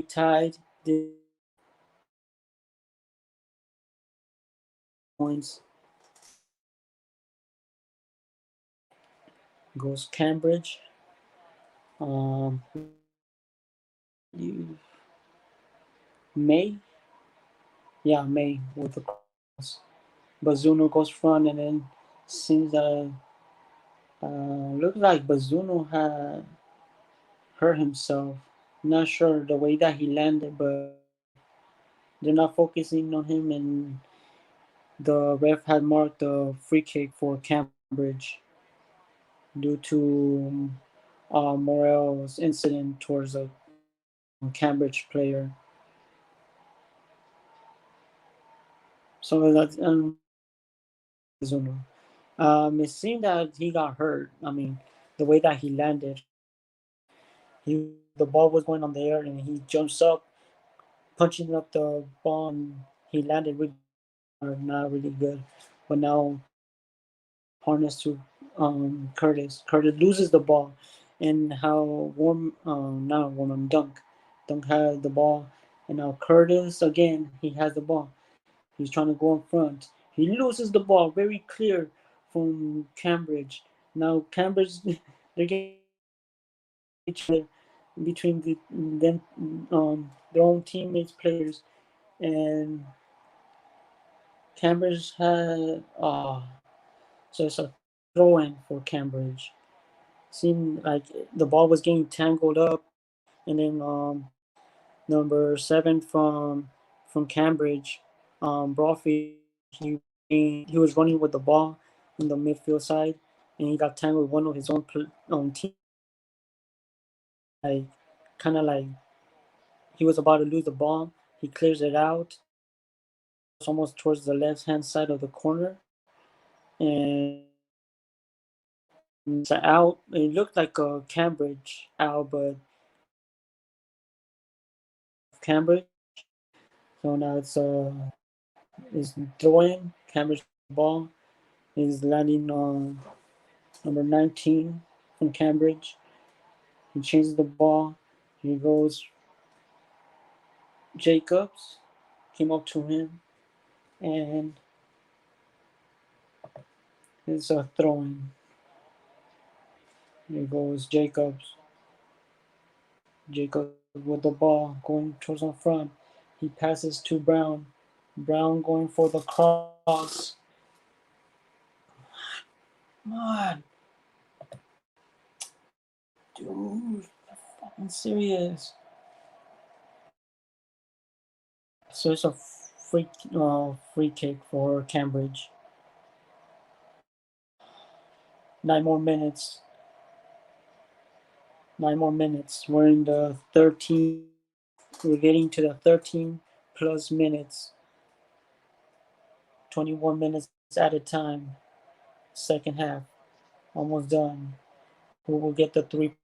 Speaker 2: tied. The points goes Cambridge. You May, yeah, May with the cross. Bazuno goes front and then seems that looks like Bazuno had hurt himself. Not sure the way that he landed, but they're not focusing on him, and the ref had marked a free kick for Cambridge due to Morel's incident towards a Cambridge player. So that's Bazuno. It seemed that he got hurt. I mean, the way that he landed, the ball was going on the air, and he jumps up, punching up the ball, and he landed really hard, not really good. But now harnessed to Curtis. Curtis loses the ball, and how not warm Dunk. Dunk had the ball, and now Curtis again. He has the ball. He's trying to go in front. He loses the ball, very clear from Cambridge. Now Cambridge, they're getting each other between them, their own teammates, players, and Cambridge had. So it's a throw in for Cambridge. Seemed like the ball was getting tangled up, and then number 7 from Cambridge, Brophy, he was running with the ball in the midfield side, and he got tangled with one of his own team. Like kind of like he was about to lose the ball. He clears it out. It's almost towards the left hand side of the corner, and it's an out. It looked like a Cambridge out, but Cambridge. So now it's throwing. Cambridge ball is landing on number 19 from Cambridge. He changes the ball. He goes Jacobs came up to him and is throwing. Here goes Jacobs. Jacobs with the ball going towards the front. He passes to Brown. Brown going for the cross. Come on, dude. Fucking serious. So it's a free kick for Cambridge. 9 more minutes. 9 more minutes. We're in the 13. We're getting to the 13 plus minutes. 21 minutes at a time. Second half. Almost done. Who will get the 3 points?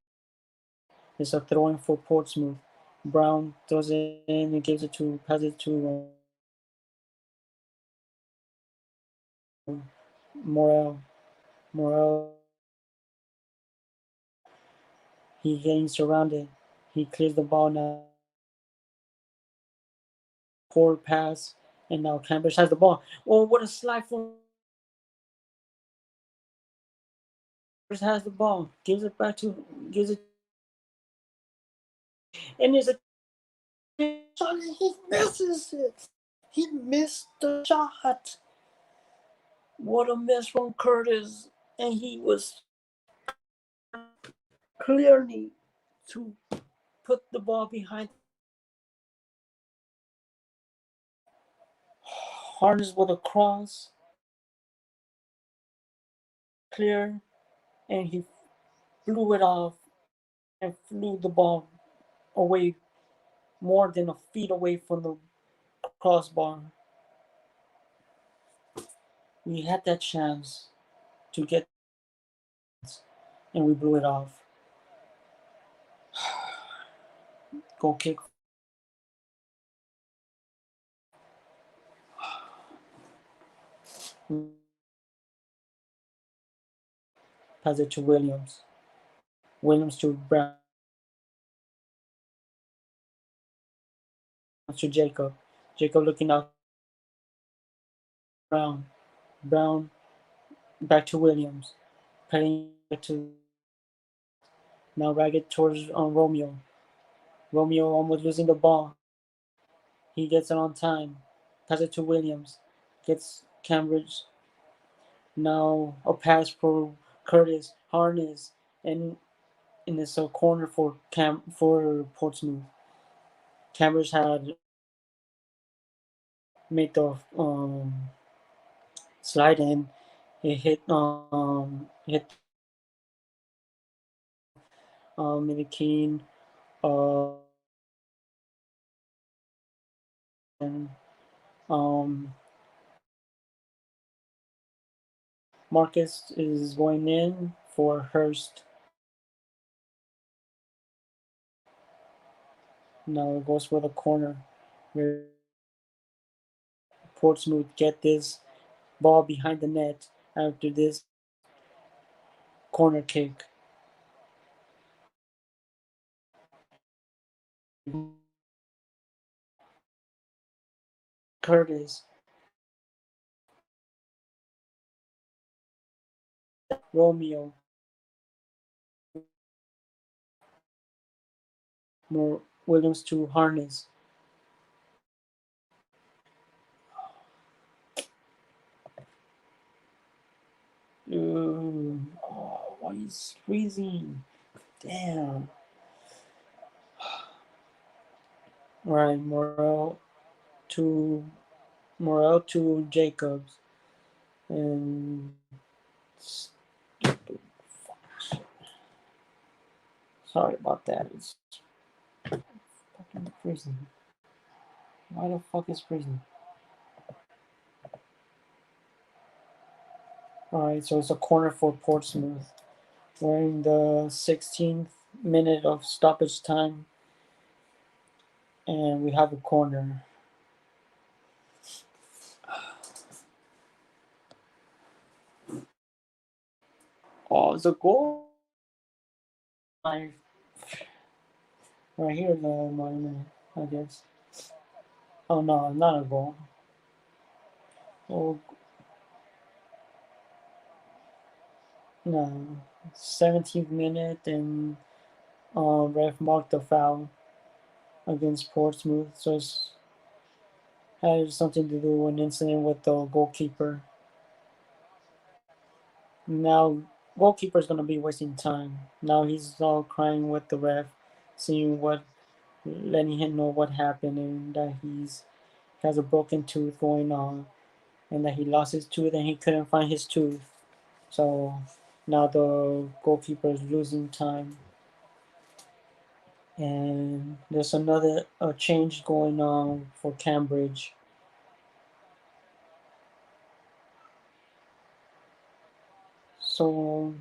Speaker 2: It's a throwing for Portsmouth. Brown throws it in and gives it to passes it to Morel. Morel. He getting surrounded. He clears the ball now. Poor pass, and now Cambridge has the ball. Oh, what a slide from has the ball. Gives it, and there's a shot. He misses it. He missed the shot. What a miss from Curtis, and he was clearly to put the ball behind. Harness with a cross, clear, and he flew it off and flew the ball away more than a feet away from the crossbar. We had that chance to get, and we blew it off. Goal kick. Pass it to Williams. Williams to Brown. To Jacob. Jacob looking out. Brown. Brown back to Williams. Playing to now Ragged towards Romeo. Romeo almost losing the ball. He gets it on time. Pass it to Williams. Gets Cambridge. Now a pass for Curtis. Harness. And it's a corner for Portsmouth. Cambridge had made the slide in. It hit Minikin and um Marcus is going in for Hurst. Now it goes for the corner. Portsmouth get this ball behind the net after this corner kick. Curtis. Romeo. More Williams to Harness. Oh, why is freezing? Damn. Right, to Morel to Jacobs. And sorry about that. It's fucking freezing. Why the fuck is freezing? Alright, so it's a corner for Portsmouth. We're in the 16th minute of stoppage time, and we have a corner. Oh, it's a goal. Like right here, the monument, I guess. Oh no, not a goal. Oh no, 17th minute, and ref marked the foul against Portsmouth, so it's has something to do with an incident with the goalkeeper. Now, goalkeeper's gonna be wasting time. Now he's all crying with the ref, seeing what, letting him know what happened and that has a broken tooth going on, and that he lost his tooth and he couldn't find his tooth. So now the goalkeeper is losing time, and there's another change going on for Cambridge. So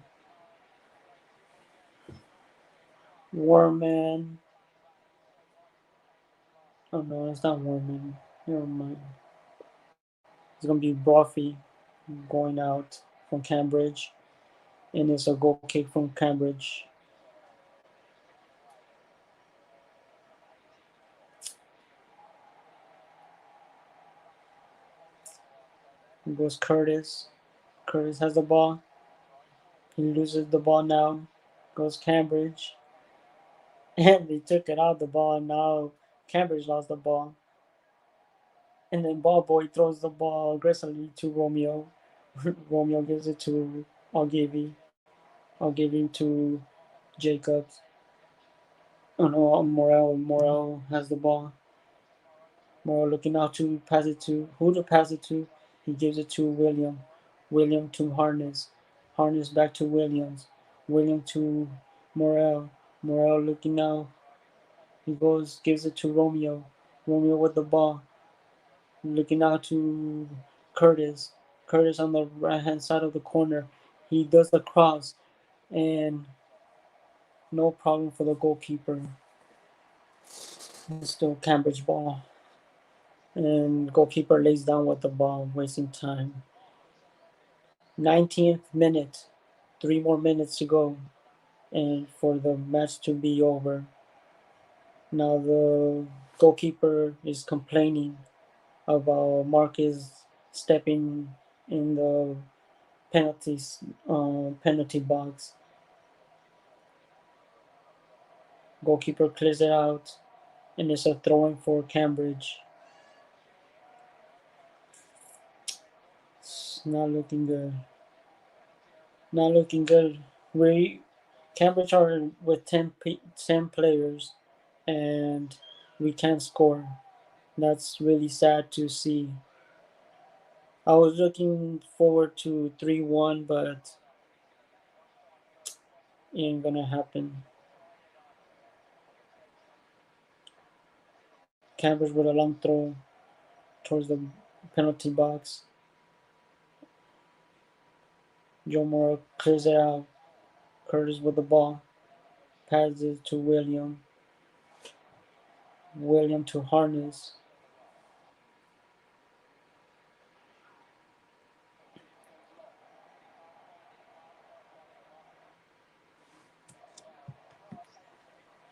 Speaker 2: Warman, oh no, it's not Warman. Never mind. It's gonna be Brophy going out from Cambridge, and it's a goal kick from Cambridge. It goes Curtis. Curtis has the ball. He loses the ball now. Goes Cambridge. And they took it out the ball, and now Cambridge lost the ball. And then Ball Boy throws the ball aggressively to Romeo. Romeo gives it to Algavi. Algavi to Jacobs. Oh no, Morel. Morel has the ball. Morel looking out to pass it to who to pass it to. He gives it to William. William to Harness. Harness back to Williams. William to Morel. Morel looking out. He gives it to Romeo. Romeo with the ball. Looking out to Curtis. Curtis on the right hand side of the corner. He does the cross, and no problem for the goalkeeper. It's still Cambridge ball. And goalkeeper lays down with the ball, wasting time. 19th minute. 3 more minutes to go, and for the match to be over. Now the goalkeeper is complaining about Marcus stepping in the penalty box. Goalkeeper clears it out, and it's a throw-in for Cambridge. It's not looking good. Not looking good. We Cambridge are with 10 players, and we can't score. That's really sad to see. I was looking forward to 3-1, but it ain't gonna happen. Cambridge with a long throw towards the penalty box. Joe Morrow clears it out. Curtis with the ball. Passes it to William. William to Harness.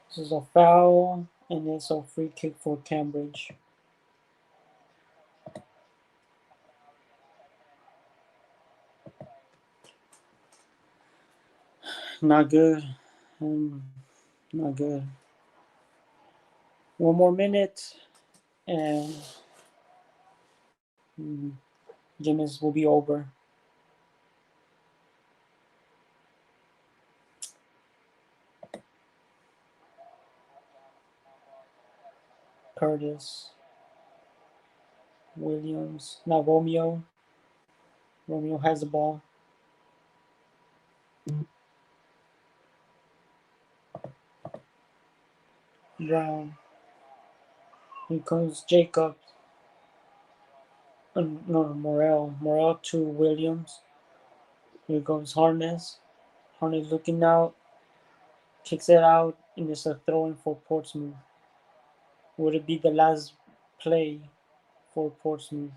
Speaker 2: This is a foul, and it's a free kick for Cambridge. Not good. Um, Not good. 1 more minute, and Guinness will be over. Curtis, Williams, now Romeo. Romeo has the ball. Brown. Here comes Jacob. No, Morel. Morel to Williams. Here comes Harness. Hornets looking out, kicks it out, and it's a throw in for Portsmouth. Would it be the last play for Portsmouth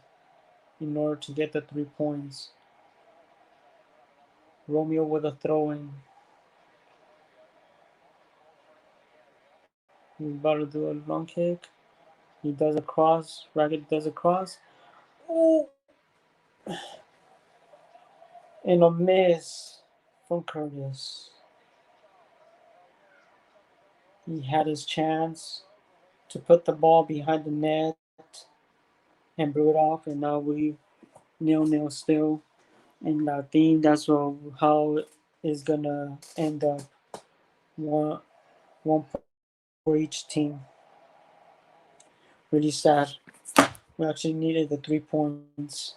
Speaker 2: in order to get the 3 points? Romeo with a throw in. He's about to do a long kick. He does a cross. Ragged does a cross. Ooh! And a miss from Curtis. He had his chance to put the ball behind the net and blew it off, and now we 0-0 still. And I think that's how it's gonna end up. One point for each team. Really sad. We actually needed the 3 points.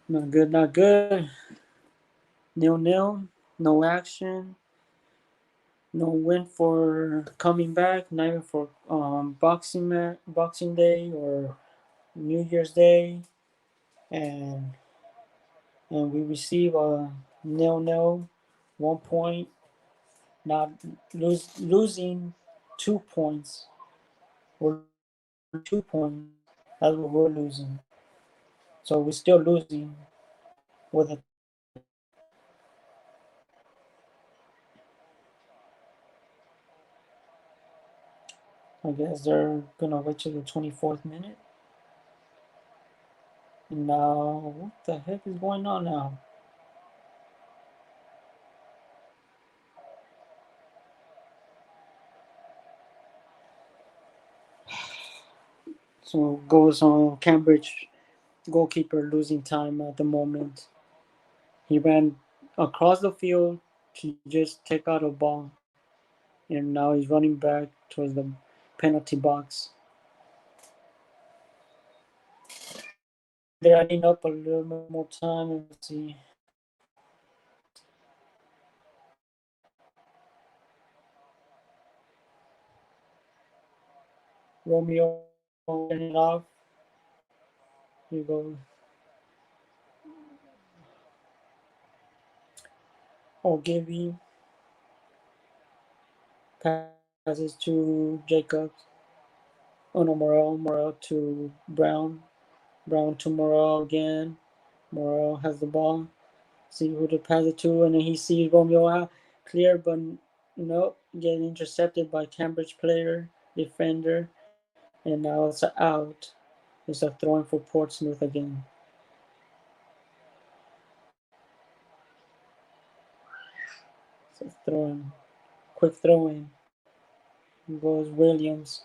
Speaker 2: Not good, not good. 0-0. No action. No win for coming back. Not even for Boxing Day or New Year's Day, and we receive a 0-0, 1 point. Not losing 2 points. We're losing 2 points. That's what we're losing. So we're still losing with a tie. I guess they're gonna wait till the 24th minute. And now, what the heck is going on now? So goes on Cambridge goalkeeper losing time at the moment. He ran across the field to just take out a ball, and now he's running back towards the penalty box. I think they're adding up a little bit more time. Let's see. Romeo getting it off. Here goes Ogilvy. Passes to Jacobs. Oh no, Morel. Morel to Brown. Brown to Morel again. Morel has the ball. See who to pass it to, and then he sees Romeo out clear, but nope, getting intercepted by Cambridge player, defender, and now it's out. It's a throwing for Portsmouth again. It's a throwing, quick throwing. Goes Williams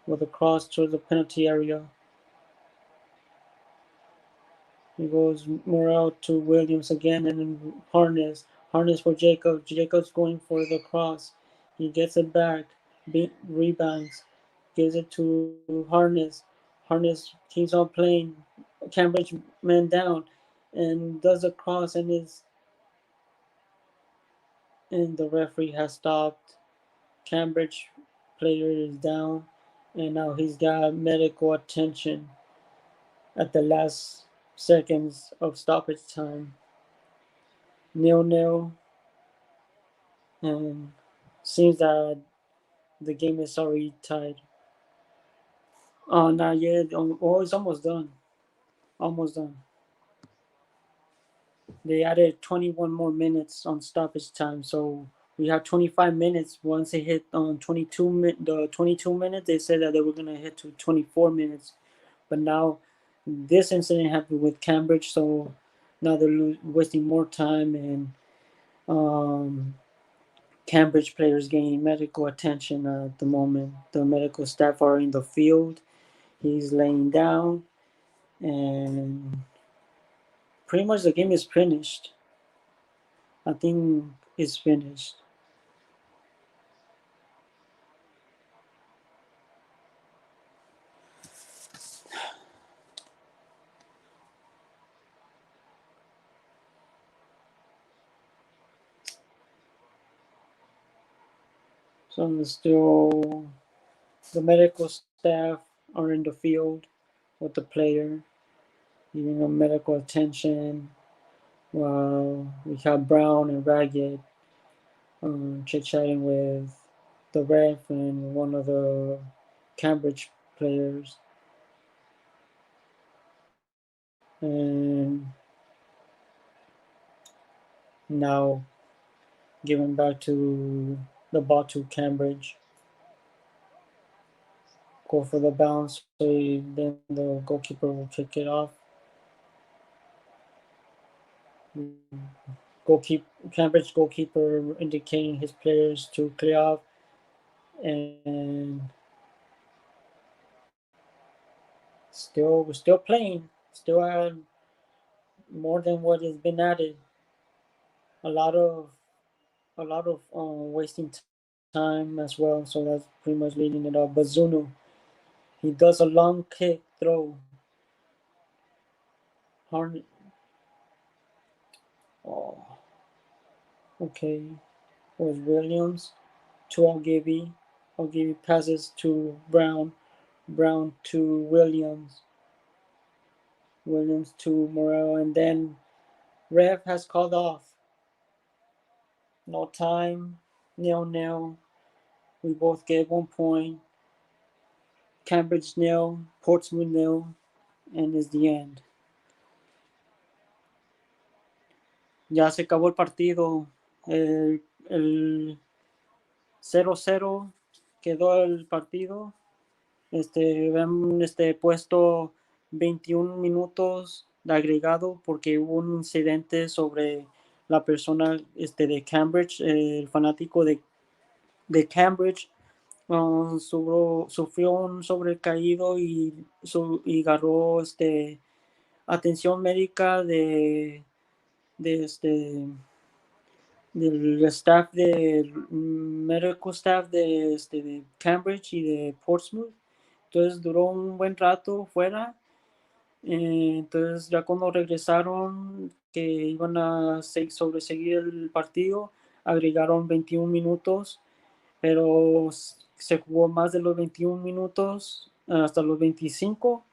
Speaker 2: with a cross towards the penalty area. He goes Morel to Williams again, and then Harness. Harness for Jacobs. Jacobs going for the cross. He gets it back. Rebounds. Gives it to Harness. Harness keeps on playing. Cambridge man down, and does a cross, and the referee has stopped. Cambridge player is down, and now he's got medical attention at the last seconds of stoppage time. 0-0, and seems that the game is already tied. Oh, not yet. Oh, it's almost done. Almost done. They added 21 more minutes on stoppage time, so we have 25 minutes. Once they hit on 22 minutes, they said that they were gonna hit to 24 minutes. But now this incident happened with Cambridge, so now they're wasting more time, and um, Cambridge players getting medical attention at the moment. The medical staff are in the field. He's laying down, and pretty much the game is finished. I think it's finished. So still the medical staff are in the field with the player, medical attention, while we have Brown and Ragged chit chatting with the ref and one of the Cambridge players. And now giving back to the ball to Cambridge. Go for the bounce, so then the goalkeeper will kick it off. Cambridge goalkeeper indicating his players to clear off, and we're still playing, still at more than what has been added. A lot of wasting time as well. So that's pretty much leading it up. But Zunu, he does a long kick throw. Harn- oh, okay. It was Williams to Algivi. Algivi passes to Brown. Brown to Williams. Williams to Morel. And then ref has called off. No time. 0-0. We both get 1 point. Cambridge 0. Portsmouth 0. And is the end. Ya se acabó el partido. El 0-0 quedó el partido. Habían puesto 21 minutos de agregado porque hubo un incidente sobre la persona de Cambridge, el fanático de Cambridge, sufrió un sobrecaído y agarró atención médica de del staff del medical staff de Cambridge y de Portsmouth. Entonces duró un buen rato fuera. Entonces ya cuando regresaron que iban a sobreseguir el partido, agregaron 21 minutos, pero se jugó más de los 21 minutos hasta los 25.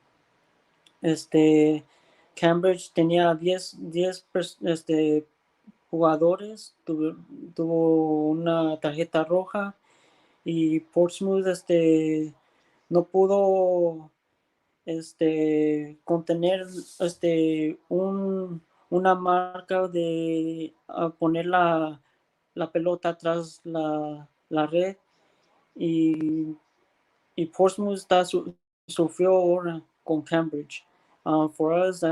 Speaker 2: Cambridge tenía 10 jugadores, tuvo una tarjeta roja y Portsmouth no pudo contener una marca de poner la pelota atrás la red y, y Portsmouth sufrió ahora con Cambridge. For us,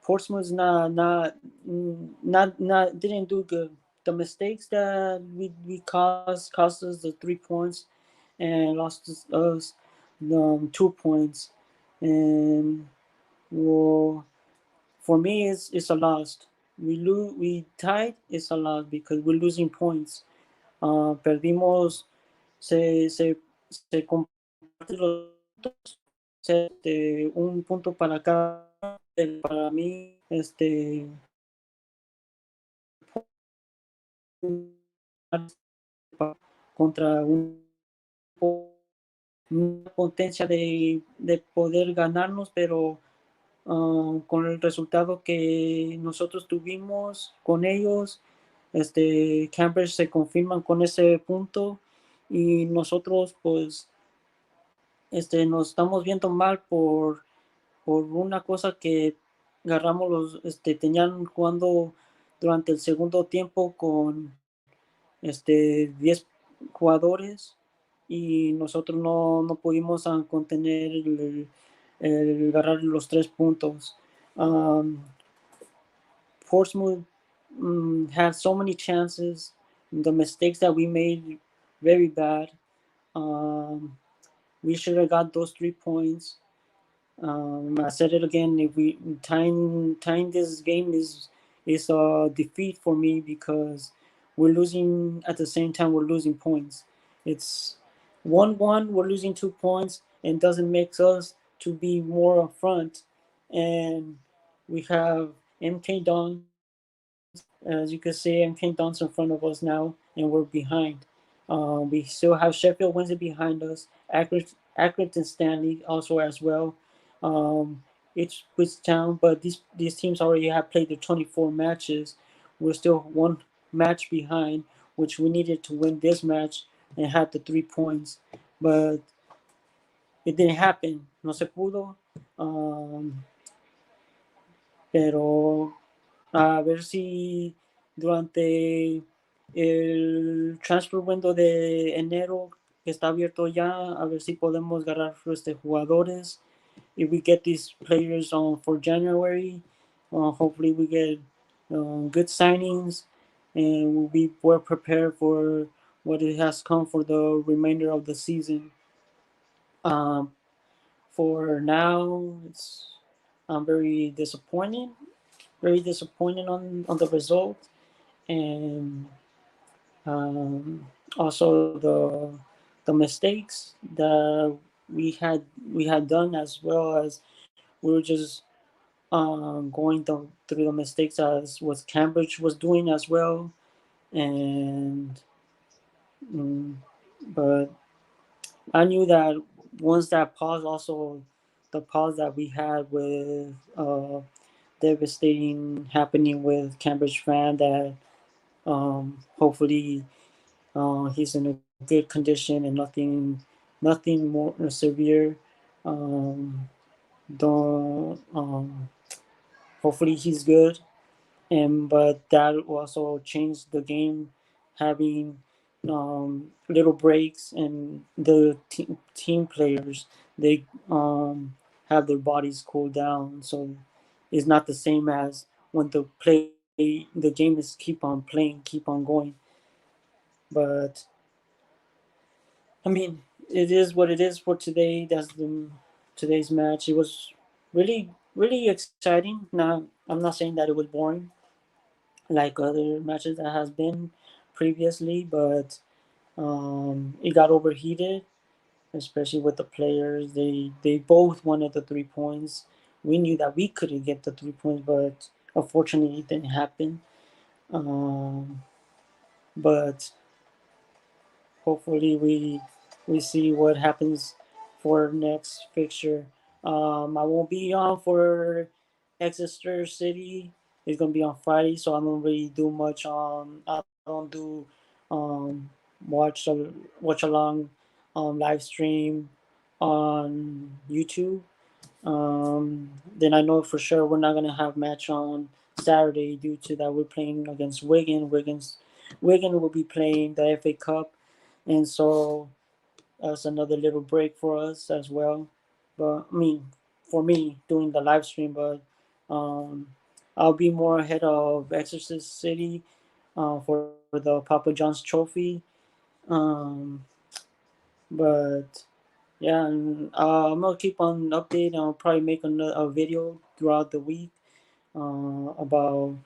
Speaker 2: Portsmouth not didn't do good. The mistakes that we caused cost us the 3 points and lost us 2 points. And well, for me, it's a loss. We tied. It's a loss because we're losing points. Perdimos. Se comparten los puntos. Un punto para cada. Para mí, contra una potencia de poder ganarnos, pero con el resultado que nosotros tuvimos con ellos, Cambridge se confirman con ese punto y nosotros pues nos estamos viendo mal por una cosa que agarramos tenían jugando durante el segundo tiempo con 10 jugadores y nosotros no pudimos contener el agarrar los 3 puntos. Portsmouth had so many chances. The mistakes that we made, very bad. We should have got those 3 points. I said it again. If we tying this game is a defeat for me because we're losing at the same time we're losing points. It's 1-1. We're losing 2 points and doesn't make us to be more up front. And we have MK Dons, as you can see, MK Dons in front of us now, and we're behind. We still have Sheffield Wednesday behind us, Accrington Stanley also as well. It's Ipswich Town, but these teams already have played the 24 matches. We're still one match behind, which we needed to win this match and have the 3 points, but it didn't happen. No se pudo. Pero a ver si durante el transfer window de enero que está abierto ya, a ver si podemos agarrar jugadores. If we get these players for January, hopefully we get good signings and we'll be well prepared for what it has come for the remainder of the season. Um, for now, I'm very disappointed on the result, and um, also the mistakes that we had done, as well as we were just going through the mistakes as what Cambridge was doing as well, and mm, but I knew that once that pause, also the pause that we had with devastating happening with Cambridge fan, that hopefully he's in a good condition and nothing more severe. Um, don't hopefully he's good, and but that also changed the game, having little breaks, and the team players, they have their bodies cool down, so it's not the same as when the game is keep on playing, keep on going. But I mean, it is what it is for today. That's today's match. It was really exciting. Now, I'm not saying that it was boring like other matches that has been previously, but it got overheated, especially with the players. They both wanted the 3 points. We knew that we couldn't get the 3 points, but unfortunately, it didn't happen. Um, but hopefully, we see what happens for next fixture. I won't be on for Exeter City. It's gonna be on Friday, so I don't really do much. I don't do um, watch watch along live stream on YouTube. Then I know for sure we're not gonna have match on Saturday due to that we're playing against Wigan. Wigan will be playing the FA Cup, and so that's another little break for us as well. But I mean, for me doing the live stream, but um, I'll be more ahead of Exorcist City for the Papa John's Trophy. Um, but yeah, and I'm gonna keep on updating. I'll probably make a video throughout the week about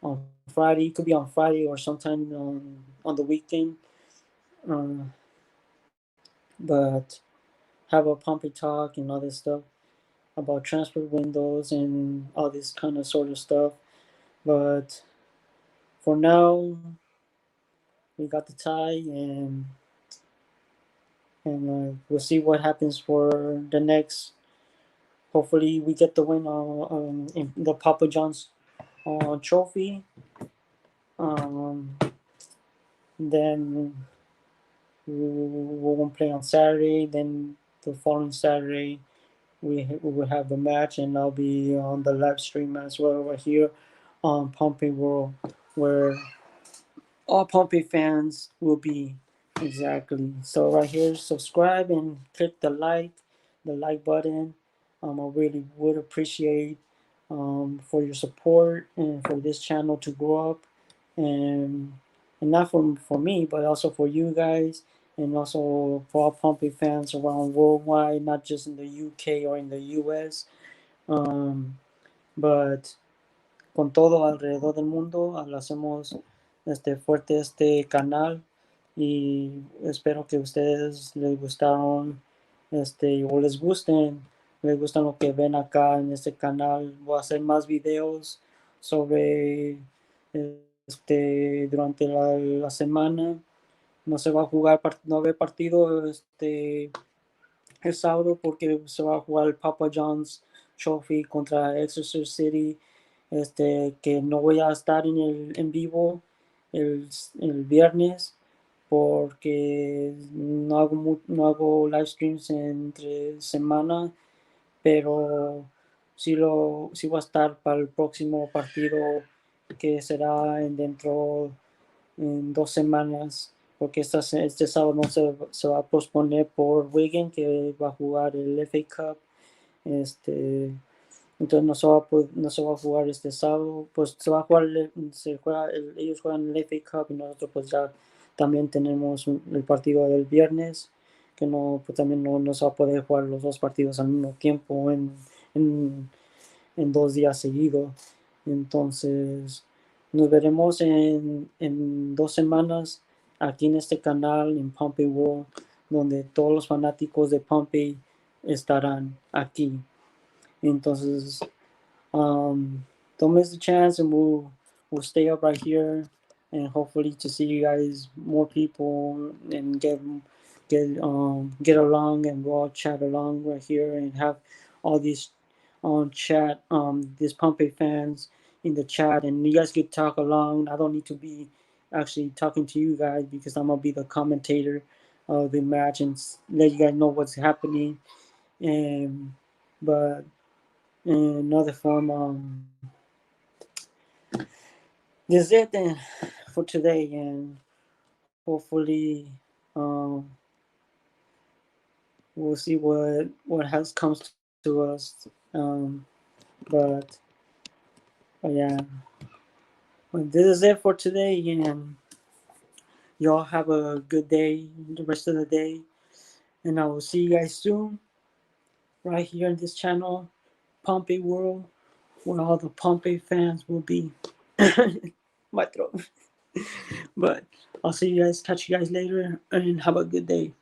Speaker 2: on Friday. It could be on Friday or sometime on the weekend. Uh, but have a Pompey talk and all this stuff about transfer windows and all this kind of sort of stuff. But for now, we got the tie, and we'll see what happens for the next. Hopefully, we get the win in the Papa John's trophy. Um, then we won't play on Saturday. Then the following Saturday, we will have the match, and I'll be on the live stream as well over here on Pompey World, where all Pompey fans will be. Exactly. So right here, subscribe and click the like button. I really would appreciate for your support and for this channel to grow up, and not for me, but also for you guys, and also for all Pompey fans around worldwide, not just in the UK or in the US, um, but con todo alrededor del mundo. Hacemos fuerte este canal, y espero que ustedes les gustaron o les gustan lo que ven acá en este canal. Voy a hacer más videos sobre durante la semana, no se va a jugar, no va a haber partido el sábado porque se va a jugar el Papa John's Trophy contra Exeter City, que no voy a estar en vivo el, el viernes porque no hago live streams entre semana, pero sí voy a estar para el próximo partido que será en 2 semanas, porque este sábado no se va a posponer por Wigan, que va a jugar el FA Cup. Este, entonces no se va a jugar este sábado, pues se va a jugar, ellos juegan el FA Cup y nosotros pues ya también tenemos el partido del viernes, que no, pues también no se va a poder jugar los dos partidos al mismo tiempo en, en 2 días seguidos. Entonces, nos veremos en 2 semanas aquí en este canal, en Pompey World, donde todos los fanáticos de Pompey estarán aquí. Entonces, don't miss the chance, and we'll stay up right here, and hopefully to see you guys, more people, and get along, and we'll all chat along right here, and have all these on chat, these Pompey fans in the chat, and you guys could talk along. I don't need to be actually talking to you guys because I'm gonna be the commentator of the match and let you guys know what's happening. And but in another form, this is it then for today, and hopefully, we'll see what has comes to us. But, but yeah, well, this is it for today, and y'all have a good day, the rest of the day, and I will see you guys soon, right here in this channel, Pompey World, where all the Pompey fans will be. My throat. But I'll see you guys, catch you guys later, and have a good day.